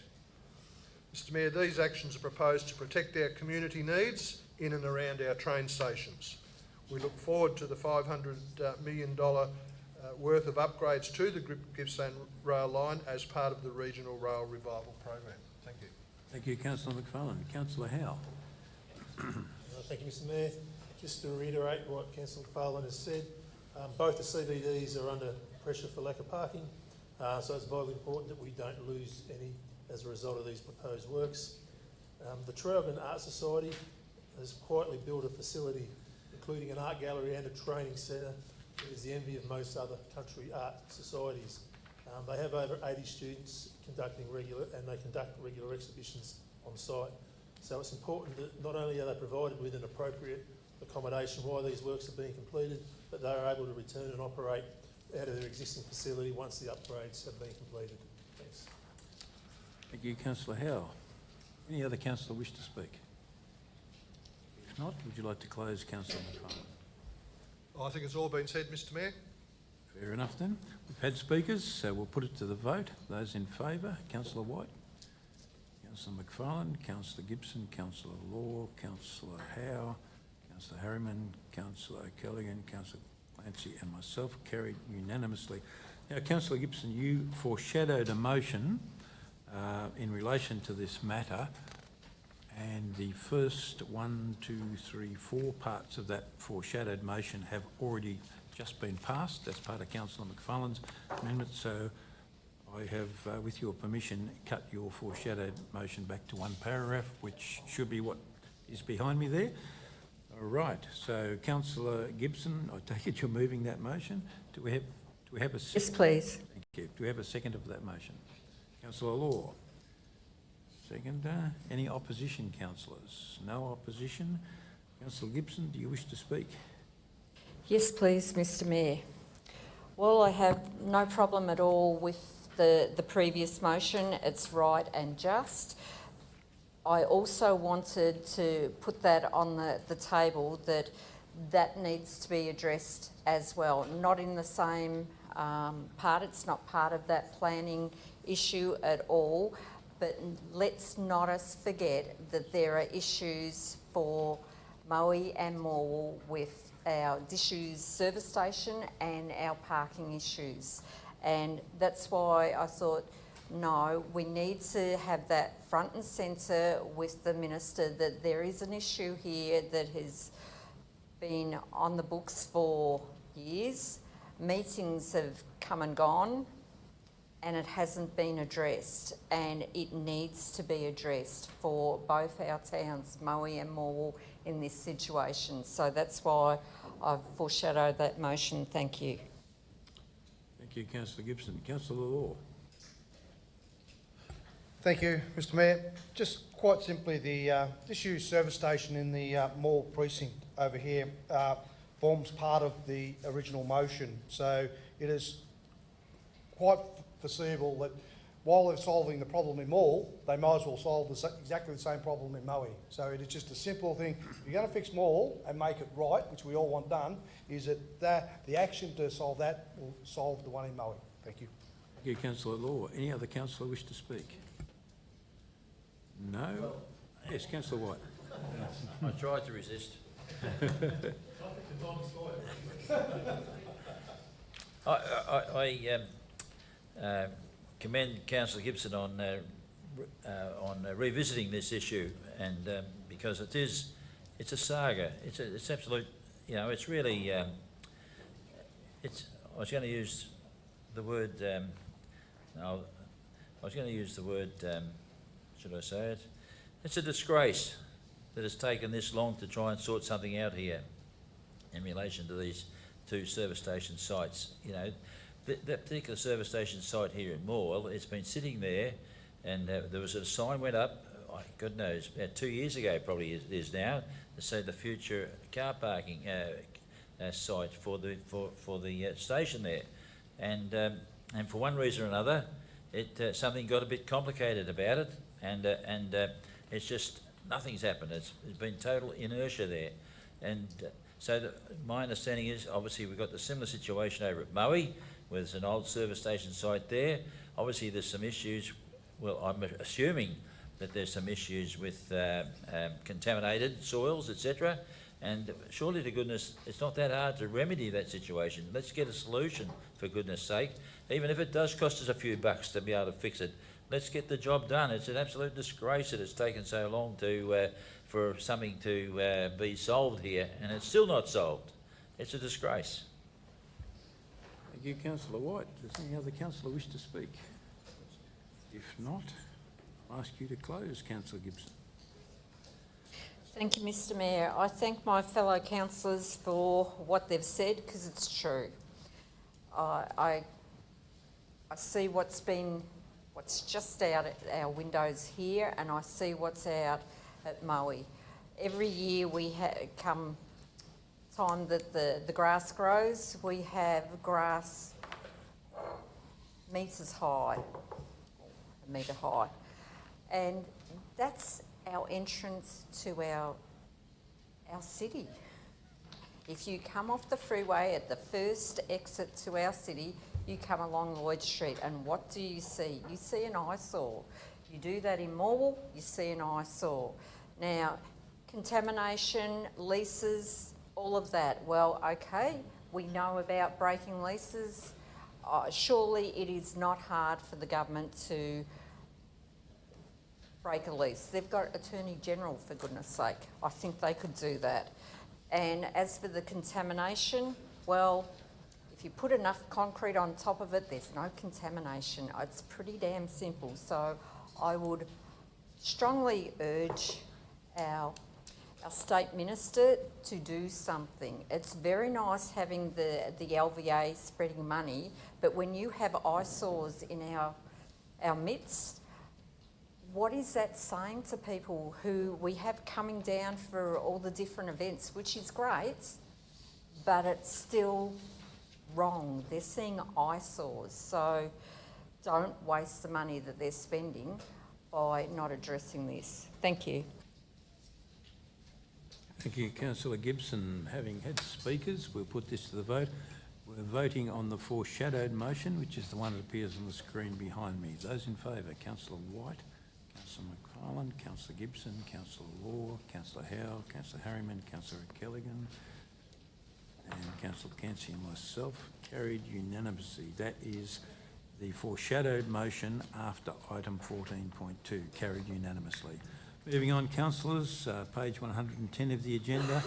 Mr Mayor, these actions are proposed to protect our community needs in and around our train stations. We look forward to the $500 million worth of upgrades to the Gippsland rail line as part of the Regional Rail Revival Program. Thank you. Thank you, Councillor McFarlane. Councillor Howe. Thank you, Mr Mayor. Just to reiterate what Councillor McFarlane has said, both the CBDs are under pressure for lack of parking, so it's vitally important that we don't lose any as a result of these proposed works. The Traralgon Art Society has quietly built a facility including an art gallery and a training centre that is the envy of most other country art societies. They have over 80 students conduct regular exhibitions on site. So it's important that not only are they provided with an appropriate accommodation while these works are being completed, but they are able to return and operate out of their existing facility once the upgrades have been completed. Thanks. Thank you, Councillor Howe. Any other councillor wish to speak? If not, would you like to close, Councillor McFarlane? I think it's all been said, Mr Mayor. Fair enough then. We've had speakers, so we'll put it to the vote. Those in favour, Councillor White, Councillor McFarlane, Councillor Gibson, Councillor Law, Councillor Howe, Councillor Harriman, Councillor Callaghan, Councillor Clancy and myself, carried unanimously. Now, Councillor Gibson, you foreshadowed a motion in relation to this matter, and the first 1, 2, 3, 4 parts of that foreshadowed motion have already just been passed as part of Councillor McFarlane's amendment, so I have, with your permission, cut your foreshadowed motion back to one paragraph, which should be what is behind me there. All right, so Councillor Gibson, I take it you're moving that motion. Do we have a second? Yes, please. Thank you. Do we have a second of that motion? Councillor Law. Seconder. Any opposition, councillors? No opposition. Councillor Gibson, do you wish to speak? Yes, please, Mr Mayor. Well, I have no problem at all with the previous motion. It's right and just. I also wanted to put that on the table that needs to be addressed as well. Not in the same part, it's not part of that planning issue at all, but let's not us forget that there are issues for Moe and Morwell with our disused service station and our parking issues. And that's why I thought, no, we need to have that front and centre with the Minister, that there is an issue here that has been on the books for years. Meetings have come and gone and it hasn't been addressed, and it needs to be addressed for both our towns, Moe and Morwell, in this situation. So that's why I've foreshadowed that motion. Thank you. Thank you, Councillor Gibson. Councillor Law. Thank you, Mr Mayor. Just quite simply, the disused service station in the Morwell precinct over here forms part of the original motion. So it is quite foreseeable that while they're solving the problem in Morwell, they might as well solve exactly the same problem in Moe. So it is just a simple thing. If you're going to fix Morwell and make it right, which we all want done, is that the action to solve that will solve the one in Moe. Thank you. Thank you, Councillor Law. Any other councillor wish to speak? No? Yes, Councillor White. I tried to resist. I commend Councillor Gibson on revisiting this issue, and because it's a saga. It's absolute. You know, it's really. I was going to use the word. Should I say it? It's a disgrace that it's taken this long to try and sort something out here in relation to these two service station sites. You know, that particular service station site here in Morwell, it's been sitting there, and there was a sign went up, God knows, about 2 years ago probably it is now, to say the future car parking site for the station there, and for one reason or another, something got a bit complicated about it, and it's just nothing's happened. It's been total inertia there, and so my understanding is obviously we've got the similar situation over at Moe, where there's an old service station site there. Obviously there's some issues. Well, I'm assuming that there's some issues with contaminated soils, etc. And surely to goodness, it's not that hard to remedy that situation. Let's get a solution for goodness sake. Even if it does cost us a few bucks to be able to fix it, let's get the job done. It's an absolute disgrace that it's taken so long for something to be solved here, and it's still not solved. It's a disgrace. Thank you, Councillor White. Does any other councillor wish to speak? If not, I'll ask you to close, Councillor Gibson. Thank you, Mr Mayor. I thank my fellow councillors for what they've said, because it's true. I see what's just out at our windows here, and I see what's out at Moe. Every year we come time that the grass grows, we have grass metres high, a metre high, and that's our entrance to our city. If you come off the freeway at the first exit to our city, you come along Lloyd Street, and what do you see? You see an eyesore. You do that in Morwell, you see an eyesore. Now, contamination, leases, all of that. Well, okay, we know about breaking leases. Surely it is not hard for the government to break a lease. They've got Attorney General, for goodness sake. I think they could do that. And as for the contamination, well, if you put enough concrete on top of it, there's no contamination. It's pretty damn simple. So I would strongly urge our State Minister to do something. It's very nice having the LVA spreading money, but when you have eyesores in our midst, what is that saying to people who we have coming down for all the different events, which is great, but it's still wrong. They're seeing eyesores, so don't waste the money that they're spending by not addressing this. Thank you. Thank you, Councillor Gibson. Having had speakers, we'll put this to the vote. We're voting on the foreshadowed motion, which is the one that appears on the screen behind me. Those in favour, Councillor White, Councillor McFarlane, Councillor Gibson, Councillor Law, Councillor Howe, Councillor Harriman, Councillor Kelligan, and Councillor Cansey and myself. Carried unanimously. That is the foreshadowed motion after item 14.2. Carried unanimously. Moving on, councillors, page 110 of the agenda,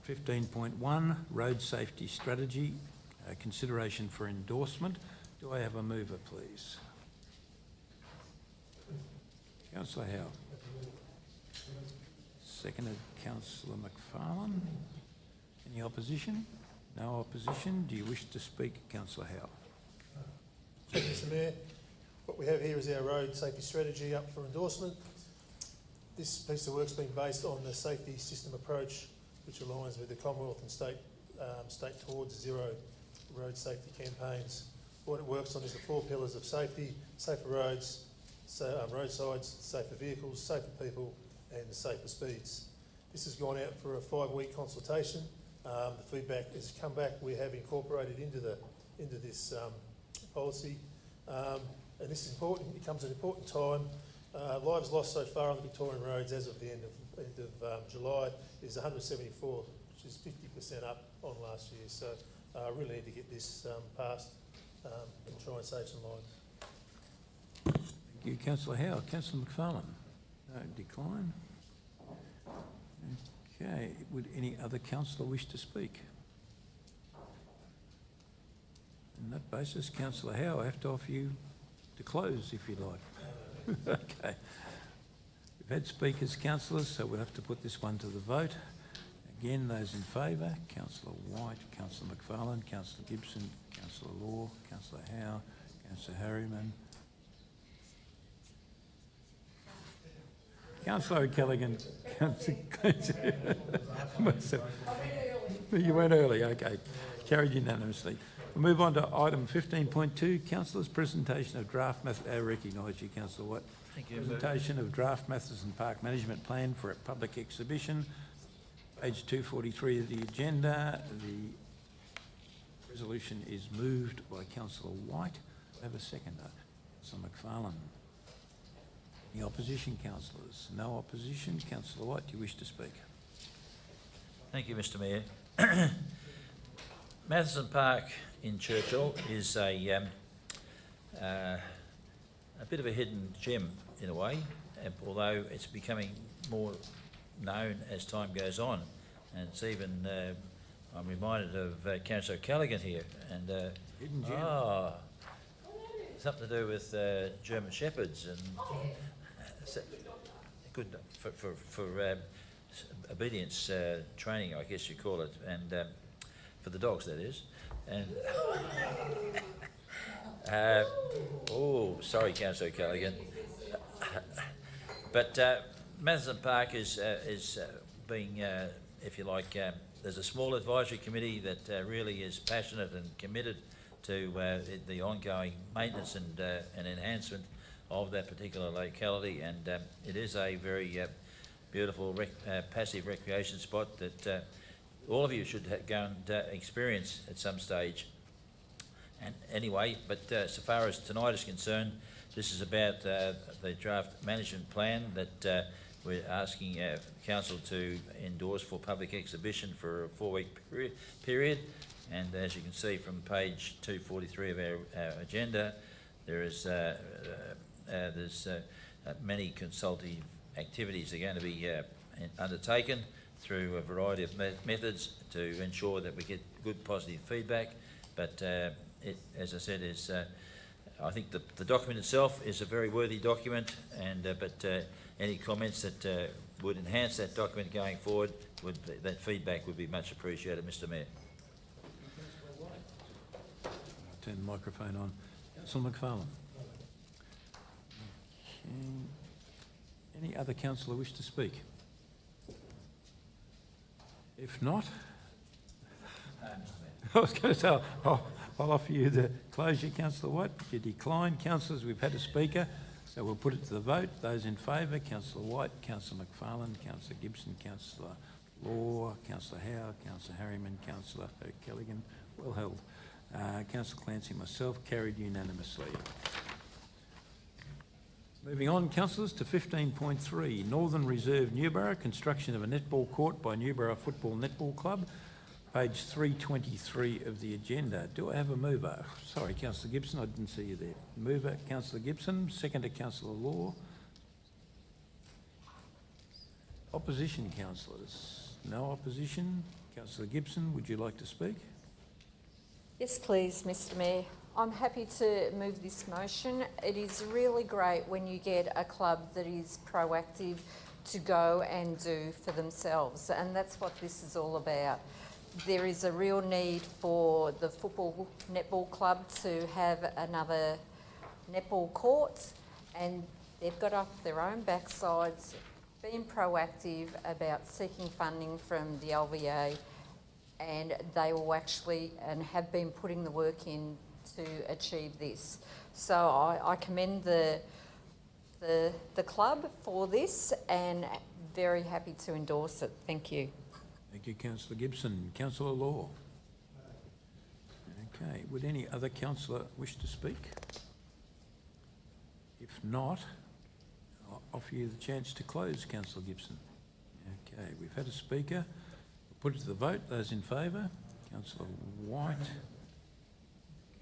15.1, Road Safety Strategy, consideration for endorsement. Do I have a mover, please? Councillor Howe. Seconded, Councillor McFarlane. Any opposition? No opposition. Do you wish to speak, Councillor Howe? Thank you, Mr Mayor. What we have here is our road safety strategy up for endorsement. This piece of work's been based on the safety system approach, which aligns with the Commonwealth and state towards zero road safety campaigns. What it works on is the 4 pillars of safety: safer roads, roadsides, safer vehicles, safer people, and safer speeds. This has gone out for a 5-week consultation. The feedback has come back. We have incorporated into this policy, and this is important. It comes at an important time. Lives lost so far on the Victorian roads as of the end of July is 174, which is 50% up on last year. So I really need to get this passed and try and save some lives. Thank you, Councillor Howe. Councillor McFarlane? No decline. Okay. Would any other councillor wish to speak? On that basis, Councillor Howe, I have to offer you to close if you like. Okay. We've had speakers, councillors, so we'll have to put this one to the vote. Again, those in favour, Councillor White, Councillor McFarlane, Councillor Gibson, Councillor Law, Councillor Howe, Councillor Harriman, Councillor Kelligan, You went early, okay. Carried unanimously. We'll move on to item 15.2, Councillors' presentation of draft I recognise you, Councillor White. Thank you. Presentation of draft Matheson Park Management Plan for a public exhibition. Page 243 of the agenda. The resolution is moved by Councillor White. I have a seconder. Councillor McFarlane. Any opposition, councillors? No opposition. Councillor White, do you wish to speak? Thank you, Mr Mayor. Matheson Park in Churchill is a bit of a hidden gem in a way, although it's becoming more known as time goes on. And it's even, I'm reminded of Councillor Callaghan here, and Hidden gem. something to do with German Shepherds and good for obedience training, I guess you call it, and for the dogs, that is. And sorry, Councillor Callaghan. But Matheson Park is being, if you like, there's a small advisory committee that really is passionate and committed to the ongoing maintenance and enhancement of that particular locality, and it is a very beautiful passive recreation spot that all of you should go and experience at some stage. And anyway, but so far as tonight is concerned, this is about the draft management plan that we're asking council to endorse for public exhibition for a 4-week period. And as you can see from page 243 of our agenda, there's many consultative activities are going to be undertaken through a variety of methods to ensure that we get good positive feedback. But as I said, I think the document itself is a very worthy document, and but any comments that would enhance that document going forward, that feedback would be much appreciated, Mr. Mayor. I'll turn the microphone on. Councillor McFarlane. Any other councillor wish to speak? If not, I was going to say, I'll offer you the closure, Councillor White, but you decline. Councillors, we've had a speaker, so we'll put it to the vote. Those in favour, Councillor White, Councillor McFarlane, Councillor Gibson, Councillor Law, Councillor Howe, Councillor Harriman, Councillor O'Callaghan, well held. Councillor Clancy, myself, carried unanimously. Moving on, councillors, to 15.3, Northern Reserve Newborough, construction of a netball court by Newborough Football Netball Club, page 323 of the agenda. Do I have a mover? Sorry, Councillor Gibson, I didn't see you there. Mover, Councillor Gibson, seconder, Councillor Law. Opposition, councillors? No opposition. Councillor Gibson, would you like to speak? Yes, please, Mr. Mayor. I'm happy to move this motion. It is really great when you get a club that is proactive to go and do for themselves, and that's what this is all about. There is a real need for the football netball club to have another netball court, and they've got up their own backsides, being proactive about seeking funding from the LVA, and they will actually and have been putting the work in to achieve this. So I commend the club for this and very happy to endorse it. Thank you. Thank you, Councillor Gibson. Councillor Law. Okay, would any other councillor wish to speak? If not, I'll offer you the chance to close, Councillor Gibson. Okay, we've had a speaker. We'll put it to the vote. Those in favour? Councillor White,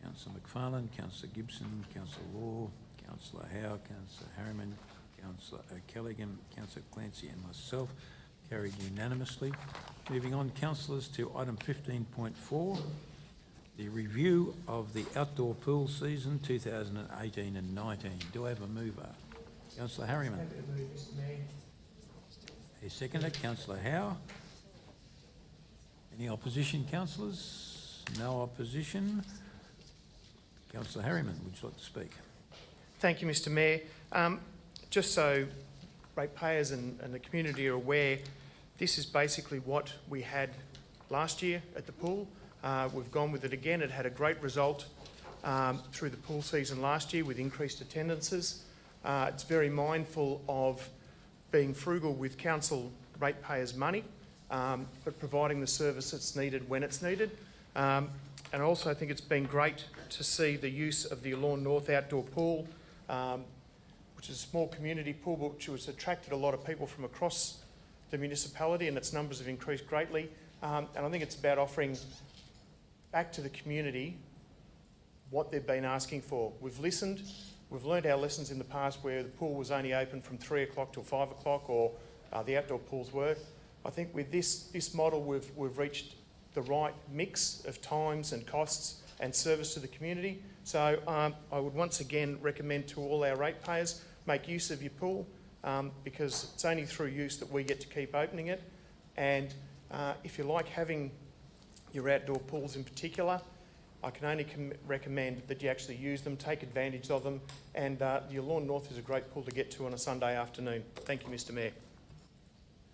Councillor McFarlane, Councillor Gibson, Councillor Law, Councillor Howe, Councillor Harriman, Councillor O'Callaghan, Councillor Clancy and myself. Carried unanimously. Moving on, councillors, to item 15.4, the review of the outdoor pool season 2018 and 19. Do I have a mover? Councillor Harriman. A seconder, Councillor Howe. Any opposition, councillors? No opposition. Councillor Harriman, would you like to speak? Thank you, Mr. Mayor. Just so ratepayers and the community are aware, this is basically what we had last year at the pool. We've gone with it again. It had a great result through the pool season last year with increased attendances. It's very mindful of being frugal with council ratepayers' money, but providing the service that's needed when it's needed. And I also think it's been great to see the use of the Lawn North outdoor pool, which is a small community pool, which has attracted a lot of people from across the municipality, and its numbers have increased greatly. And I think it's about offering back to the community what they've been asking for. We've listened, we've learnt our lessons in the past where the pool was only open from 3 o'clock till 5 o'clock, or the outdoor pools were. I think with this model, we've reached the right mix of times and costs and service to the community. So I would once again recommend to all our ratepayers, make use of your pool, because it's only through use that we get to keep opening it. And if you like having your outdoor pools in particular, I can only recommend that you actually use them, take advantage of them, and your Lawn North is a great pool to get to on a Sunday afternoon. Thank you, Mr Mayor.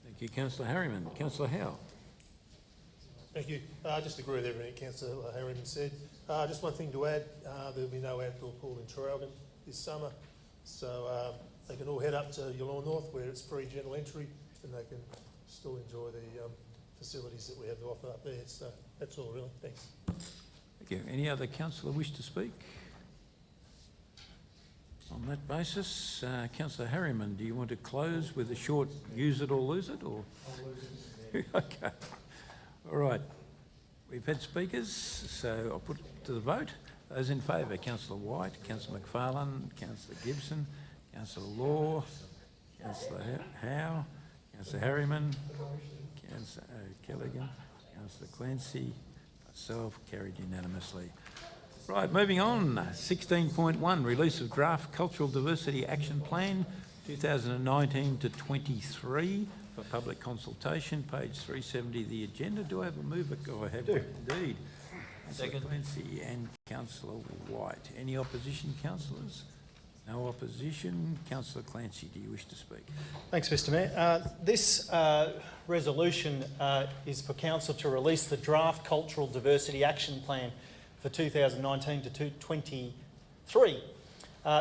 Thank you, Councillor Harriman. Councillor Howe. Thank you. I just agree with everything Councillor Harriman said. Just one thing to add, there'll be no outdoor pool in Traralgon this summer, so they can all head up to your Lawn North where it's free general entry, and they can still enjoy the facilities that we have to offer up there. So that's all really. Thanks. Thank you. Any other councillor wish to speak? On that basis, Councillor Harriman, do you want to close with a short use it or lose it, or? I'll lose it. Okay. All right. We've had speakers, so I'll put it to the vote. Those in favour, Councillor White, Councillor McFarlane, Councillor Gibson, Councillor Law, Councillor Howe, Councillor Harriman, Councillor O'Callaghan, Councillor Clancy, myself, carried unanimously. Right, moving on. 16.1, release of draft Cultural Diversity Action Plan 2019 to 23 for public consultation, page 370 of the agenda. Do I have a mover? Go ahead. Indeed. Second. Councillor Clancy and Councillor White. Any opposition, councillors? No opposition. Councillor Clancy, do you wish to speak? Thanks, Mr Mayor. This resolution is for Council to release the draft Cultural Diversity Action Plan for 2019 to 2023.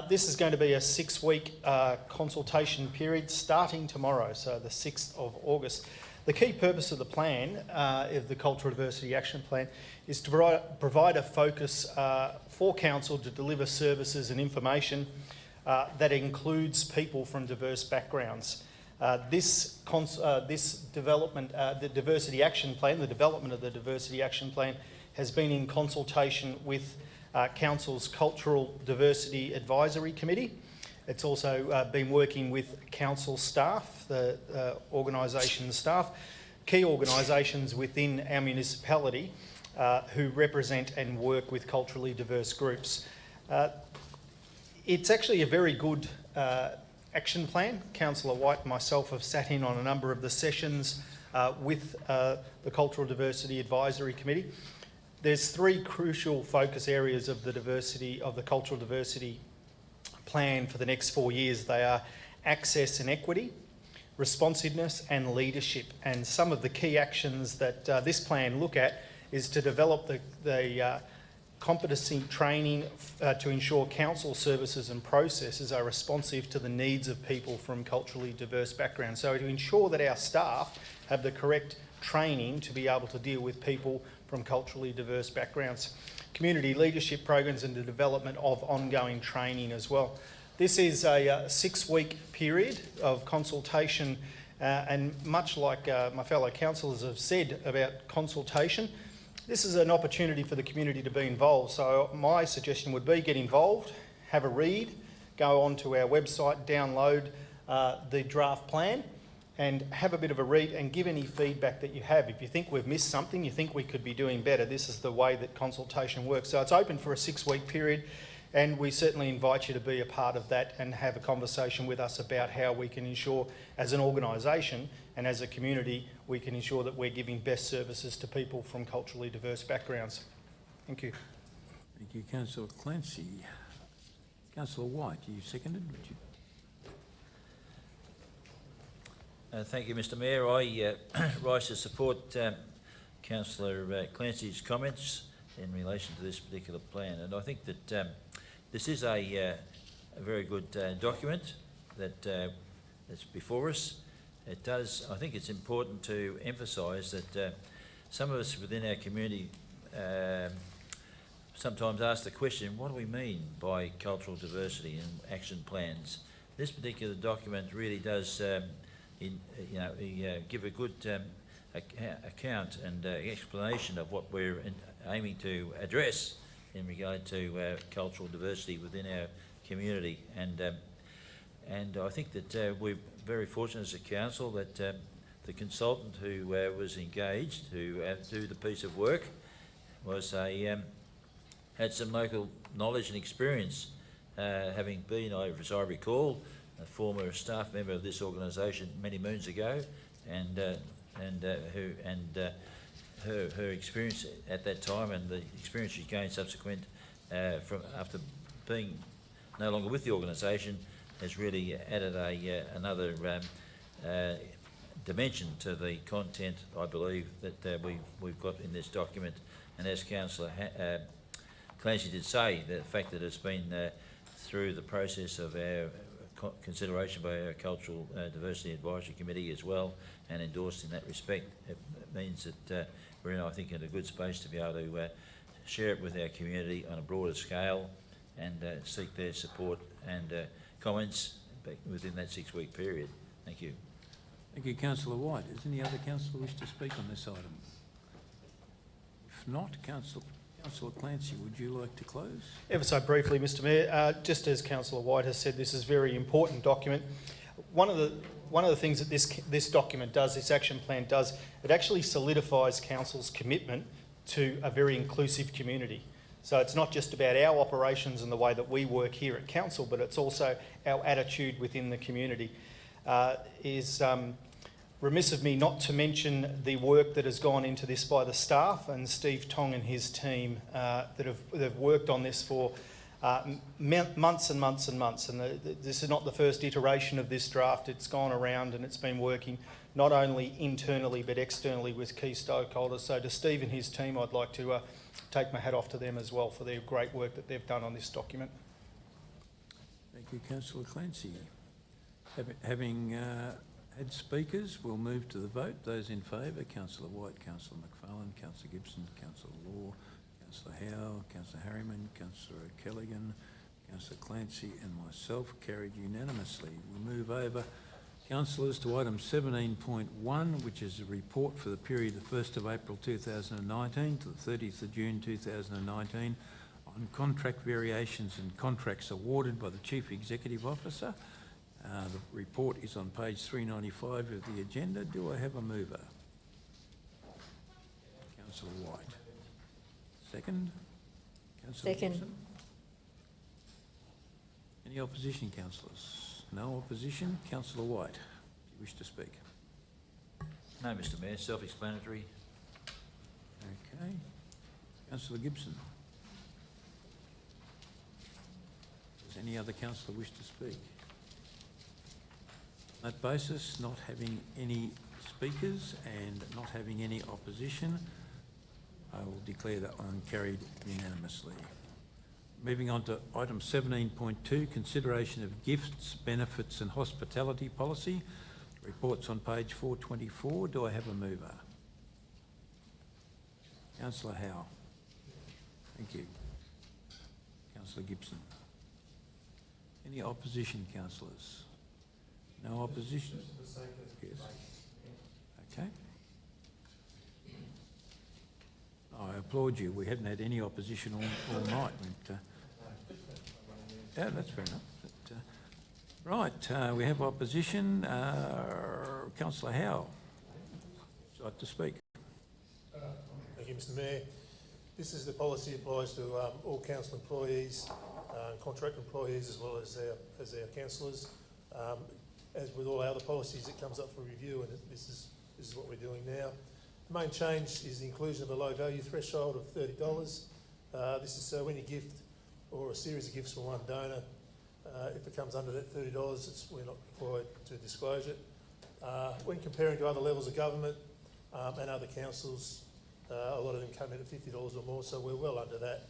This is going to be a 6-week consultation period starting tomorrow, so the 6th of August. The key purpose of the plan, of the Cultural Diversity Action Plan, is to provide a focus for Council to deliver services and information that includes people from diverse backgrounds. This development, the Diversity Action Plan, the development of the Diversity Action Plan has been in consultation with Council's Cultural Diversity Advisory Committee. It's also been working with Council staff, the organisation staff, key organisations within our municipality who represent and work with culturally diverse groups. It's actually a very good action plan. Councillor White and myself have sat in on a number of the sessions with the Cultural Diversity Advisory Committee. There's 3 crucial focus areas of the Cultural Diversity Plan for the next 4 years. They are access and equity, responsiveness and leadership. And some of the key actions that this plan look at is to develop the competency training to ensure council services and processes are responsive to the needs of people from culturally diverse backgrounds. So to ensure that our staff have the correct training to be able to deal with people from culturally diverse backgrounds. Community leadership programs and the development of ongoing training as well. This is a 6-week period of consultation and much like my fellow councillors have said about consultation, this is an opportunity for the community to be involved. So my suggestion would be get involved, have a read, go onto our website, download the draft plan and have a bit of a read and give any feedback that you have. If you think we've missed something, you think we could be doing better, this is the way that consultation works. So it's open for a 6-week period and we certainly invite you to be a part of that and have a conversation with us about how we can ensure as an organisation and as a community we can ensure that we're giving best services to people from culturally diverse backgrounds. Thank you. Thank you, Councillor Clancy. Councillor White, you seconded? Would you? Thank you, Mr Mayor. I rise to support Councillor Clancy's comments in relation to this particular plan, and I think that this is a very good document that's before us. It does. I think it's important to emphasise that some of us within our community sometimes ask the question, what do we mean by cultural diversity and action plans? This particular document really does give a good account and explanation of what we're aiming to address in regard to cultural diversity within our community. And I think that we're very fortunate as a council that the consultant who was engaged to do the piece of work was had some local knowledge and experience, having been, as I recall, a former staff member of this organisation many moons ago, and her experience at that time and the experience she gained subsequent from after being no longer with the organisation has really added another dimension to the content, I believe, that we've got in this document. And as Councillor Clancy did say, the fact that it's been through the process of our consideration by our Cultural Diversity Advisory Committee as well, and endorsed in that respect, it means that we're in, I think, in a good space to be able to share it with our community on a broader scale and seek their support and comments within that 6-week period. Thank you. Thank you, Councillor White. Does any other councillor wish to speak on this item? If not, Councillor Clancy, would you like to close? Ever so briefly, Mr Mayor, just as Councillor White has said, this is a very important document. One of the things that this document does, this action plan does, it actually solidifies council's commitment to a very inclusive community. So it's not just about our operations and the way that we work here at council, but it's also our attitude within the community. Is remiss of me not to mention the work that has gone into this by the staff and Steve Tong and his team that have worked on this for months and months and months. And this is not the first iteration of this draft. It's gone around and it's been working not only internally but externally with key stakeholders. So to Steve and his team, I'd like to take my hat off to them as well for their great work that they've done on this document. Thank you, Councillor Clancy. Having had speakers, we'll move to the vote. Those in favour, Councillor White, Councillor McFarlane, Councillor Gibson, Councillor Law, Councillor Howe, Councillor Harriman, Councillor O'Callaghan, Councillor Clancy and myself, carried unanimously. We move over, councillors, to item 17.1, which is a report for the period the 1st of April 2019 to the 30th of June 2019 on contract variations and contracts awarded by the Chief Executive Officer. The report is on page 395 of the agenda. Do I have a mover? Councillor White. Second? Councillor Second. Gibson? Any opposition, councillors? No opposition. Councillor White, do you wish to speak? No, Mr Mayor, self-explanatory. Okay. Councillor Gibson? Does any other councillor wish to speak? On that basis, not having any speakers and not having any opposition, I will declare that one carried unanimously. Moving on to item 17.2, consideration of gifts, benefits and hospitality policy. Reports on page 424. Do I have a mover? Councillor Howe. Thank you. Councillor Gibson. Any opposition, councillors? No opposition? Yes. Okay. I applaud you. We hadn't had any opposition all night. But, yeah, that's fair enough. But, right, we have opposition. Councillor Howe, would you like to speak? Thank you, Mr Mayor. This is the policy applies to all council employees, contract employees, as well as our councillors. As with all our other policies, it comes up for review, and this is what we're doing now. The main change is the inclusion of a low value threshold of $30. This is so any gift or a series of gifts from one donor, if it comes under that $30, we're not required to disclose it. When comparing to other levels of government and other councils, a lot of them come in at $50 or more, so we're well under that.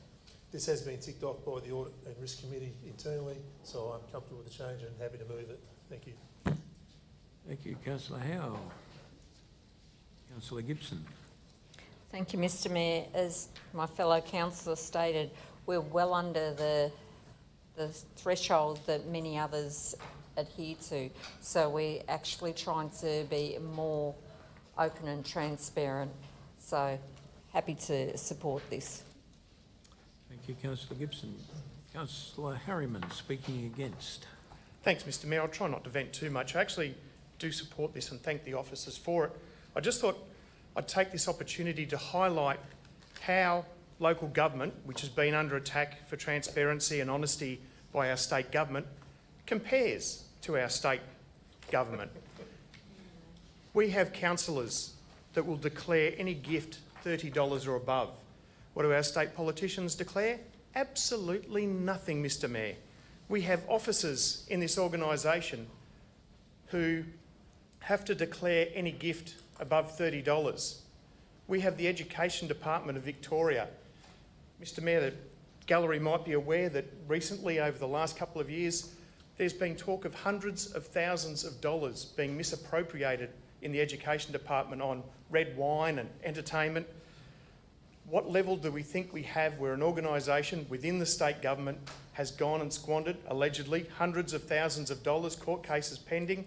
This has been ticked off by the Audit and Risk Committee internally, so I'm comfortable with the change and happy to move it. Thank you. Thank you, Councillor Howe. Councillor Gibson. Thank you, Mr Mayor. As my fellow councillor stated, we're well under the threshold that many others adhere to. So we're actually trying to be more open and transparent. So happy to support this. Thank you, councillor Gibson. Councillor Harriman speaking against. Thanks, Mr Mayor. I'll try not to vent too much. I actually do support this and thank the officers for it. I just thought I'd take this opportunity to highlight how local government, which has been under attack for transparency and honesty by our state government, compares to our state government. We have councillors that will declare any gift $30 or above. What do our state politicians declare? Absolutely nothing, Mr Mayor. We have officers in this organisation who have to declare any gift above $30. We have the Education Department of Victoria. Mr Mayor, the gallery might be aware that recently, over the last couple of years, there's been talk of hundreds of thousands of dollars being misappropriated in the Education Department on red wine and entertainment. What level do we think we have where an organisation within the state government has gone and squandered, allegedly, hundreds of thousands of dollars, court cases pending?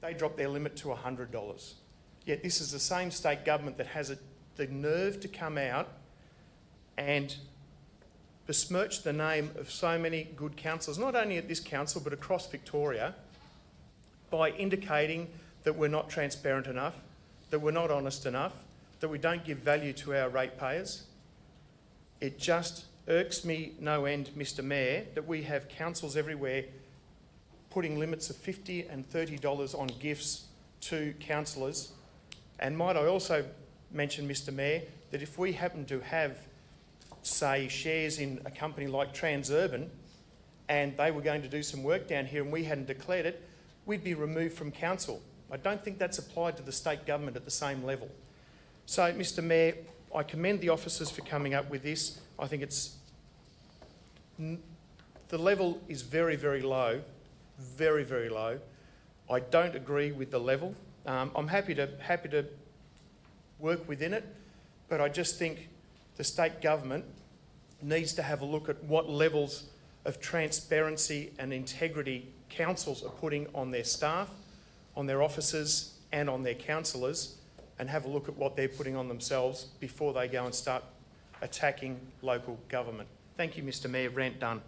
They dropped their limit to $100. Yet this is the same state government that has the nerve to come out and besmirch the name of so many good councillors, not only at this council but across Victoria, by indicating that we're not transparent enough, that we're not honest enough, that we don't give value to our ratepayers. It just irks me no end, Mr Mayor, that we have councils everywhere putting limits of $50 and $30 on gifts to councillors. And might I also mention, Mr Mayor, that if we happen to have, say, shares in a company like Transurban and they were going to do some work down here and we hadn't declared it, we'd be removed from council. I don't think that's applied to the state government at the same level. So, Mr Mayor, I commend the officers for coming up with this. I think the level is very, very low, very, very low. I don't agree with the level. I'm happy to work within it, but I just think the state government needs to have a look at what levels of transparency and integrity councils are putting on their staff, on their officers and on their councillors, and have a look at what they're putting on themselves before they go and start attacking local government. Thank you, Mr Mayor. Rant done.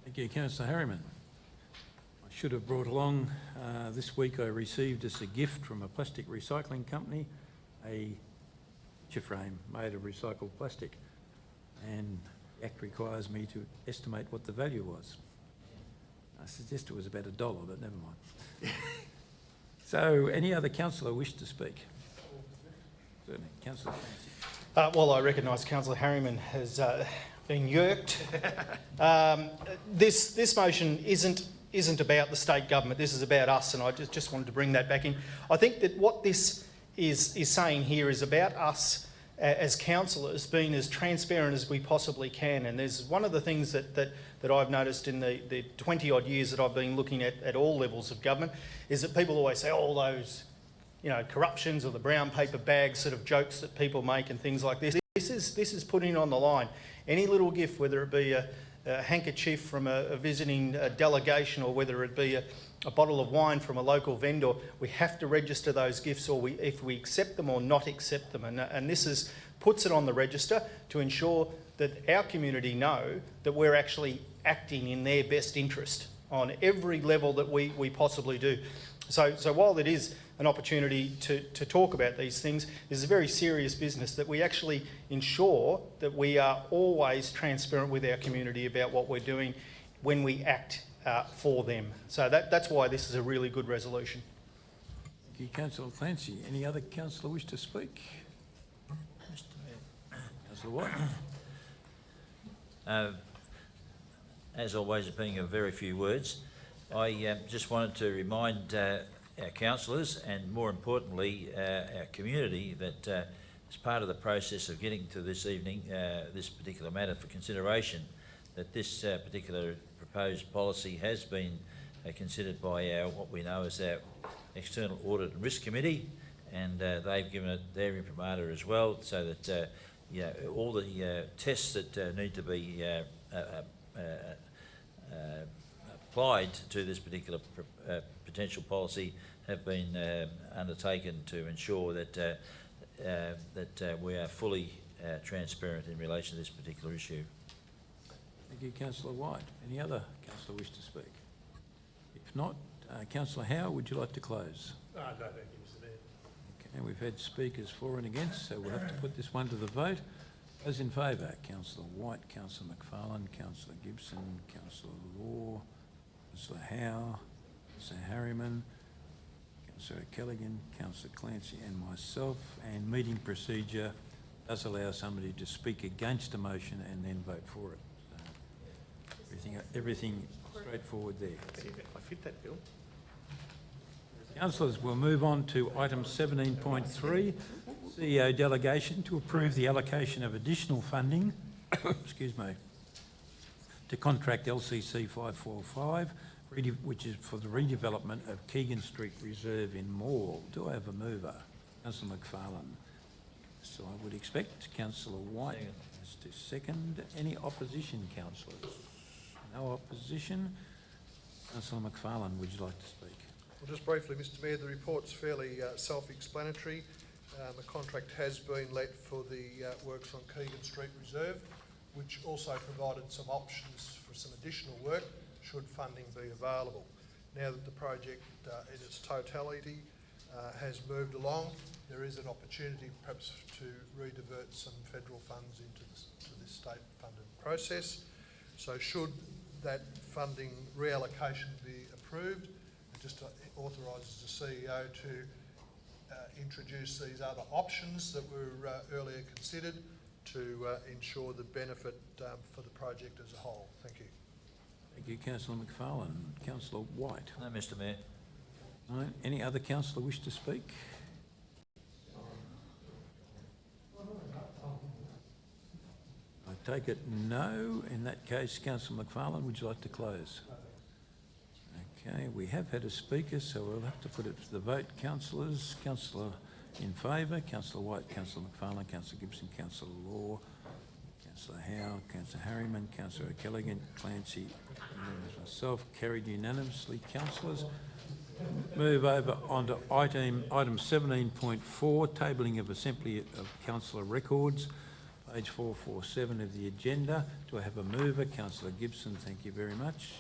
Thank you, councillor Harriman. I should have brought along, this week I received as a gift from a plastic recycling company, a picture frame made of recycled plastic, and the Act requires me to estimate what the value was. I suggest it was about $1, but never mind. So, any other councillor wish to speak? Certainly, councillor Clancy. Well, I recognise Councillor Harriman has been yerked. This motion isn't about the state government. This is about us, and I just wanted to bring that back in. I think that what this is saying here is about us as councillors being as transparent as we possibly can. And there's one of the things that I've noticed in the 20-odd years that I've been looking at all levels of government is that people always say, oh, those, corruptions or the brown paper bag sort of jokes that people make and things like this. This is putting on the line. Any little gift, whether it be a handkerchief from a visiting delegation or whether it be a bottle of wine from a local vendor, we have to register those gifts, or if we accept them or not accept them. And this puts it on the register to ensure that our community know that we're actually acting in their best interest on every level that we possibly do. So while it is an opportunity to talk about these things, this is a very serious business, that we actually ensure that we are always transparent with our community about what we're doing when we act for them. So that's why this is a really good resolution. Thank you, councillor Clancy. Any other councillor wish to speak? Councillor White. As always, being a very few words, I just wanted to remind our councillors and, more importantly, our community that as part of the process of getting to this evening, this particular matter for consideration, that this particular proposed policy has been considered by our, what we know as our External Audit and Risk Committee, and they've given it their imprimatur as well, so that all the tests that need to be applied to this particular potential policy have been undertaken to ensure that we are fully transparent in relation to this particular issue. Thank you, councillor White. Any other councillor wish to speak? If not, councillor Howe, would you like to close? No, thank you, Mr Mayor. Okay, we've had speakers for and against, so we'll have to put this one to the vote. Those in favour, councillor White, councillor McFarlane, councillor Gibson, councillor Law, councillor Howe, councillor Harriman, councillor Kelligan, councillor Clancy and myself. And meeting procedure does allow somebody to speak against a motion and then vote for it. So everything straightforward there. I fit that bill. Councillors, we'll move on to item 17.3, CEO delegation to approve the allocation of additional funding, excuse me, to contract LCC 545, which is for the redevelopment of Keegan Street Reserve in Mall. Do I have a mover? Councillor McFarlane. So I would expect Councillor White as to second. Any opposition, councillors? No opposition. Councillor McFarlane, would you like to speak? Well, just briefly, Mr Mayor, the report's fairly self-explanatory. The contract has been let for the works on Keegan Street Reserve, which also provided some options for some additional work should funding be available. Now that the project in its totality has moved along, there is an opportunity perhaps to redivert some federal funds into this state-funded process. So should that funding reallocation be approved, it just authorises the CEO to introduce these other options that were earlier considered to ensure the benefit for the project as a whole. Thank you. Thank you, Councillor McFarlane. Councillor White. No, Mr Mayor. No. Any other councillor wish to speak? I take it no. In that case, Councillor McFarlane, would you like to close? Okay, we have had a speaker, so we'll have to put it to the vote. Councillors, councillor in favour, Councillor White, Councillor McFarlane, Councillor Gibson, Councillor Law, Councillor Howe, Councillor Harriman, Councillor Kelligan, Clancy, and myself. Carried unanimously. Councillors, move over onto item 17.4, tabling of assembly of councillor records, page 447 of the agenda. Do I have a mover? Councillor Gibson, thank you very much.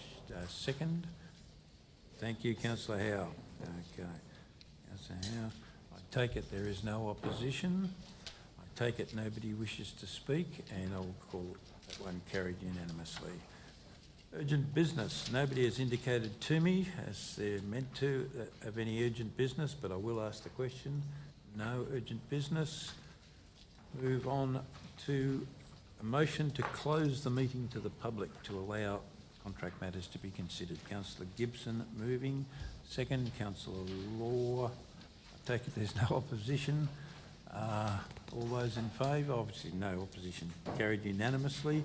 Second? Thank you, Councillor Howe. Okay. Councillor Howe. I take it there is no opposition. I take it nobody wishes to speak, and I will call that one carried unanimously. Urgent business. Nobody has indicated to me, as they're meant to, of any urgent business, but I will ask the question. No urgent business. Move on to a motion to close the meeting to the public to allow contract matters to be considered. Councillor Gibson moving. Second, Councillor Law. I take it there's no opposition. All those in favour? Obviously no opposition. Carried unanimously.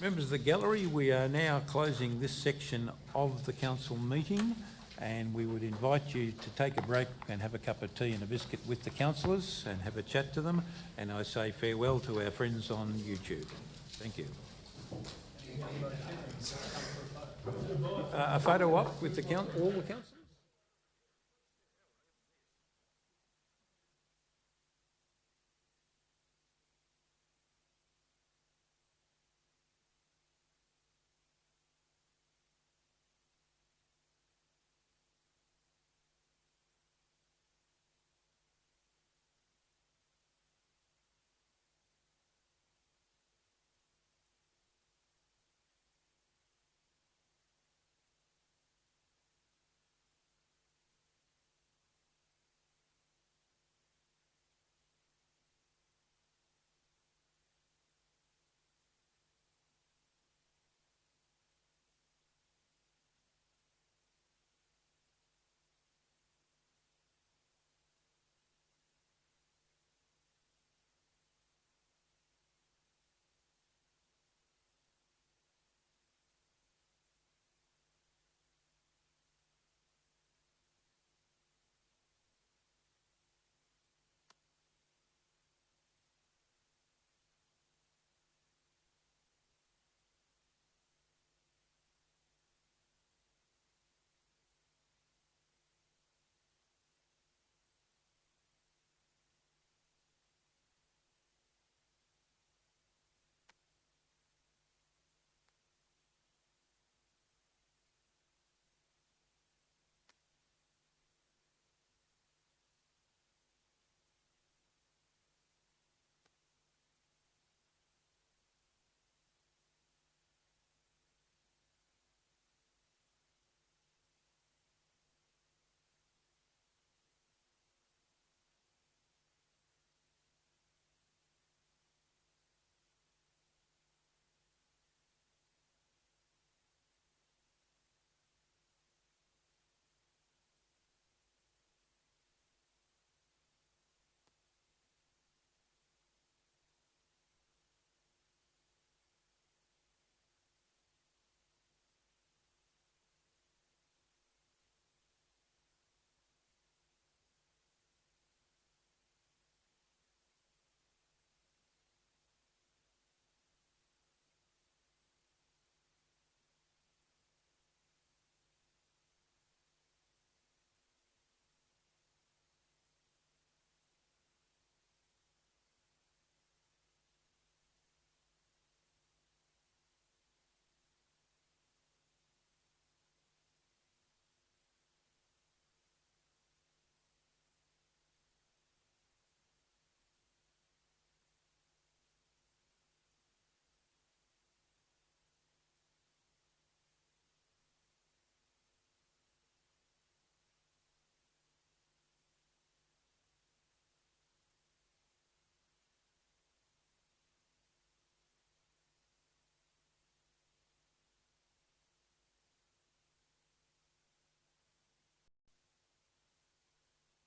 Members of the gallery, we are now closing this section of the council meeting, and we would invite you to take a break and have a cup of tea and a biscuit with the councillors and have a chat to them. And I say farewell to our friends on YouTube. Thank you. A photo op with all the councillors?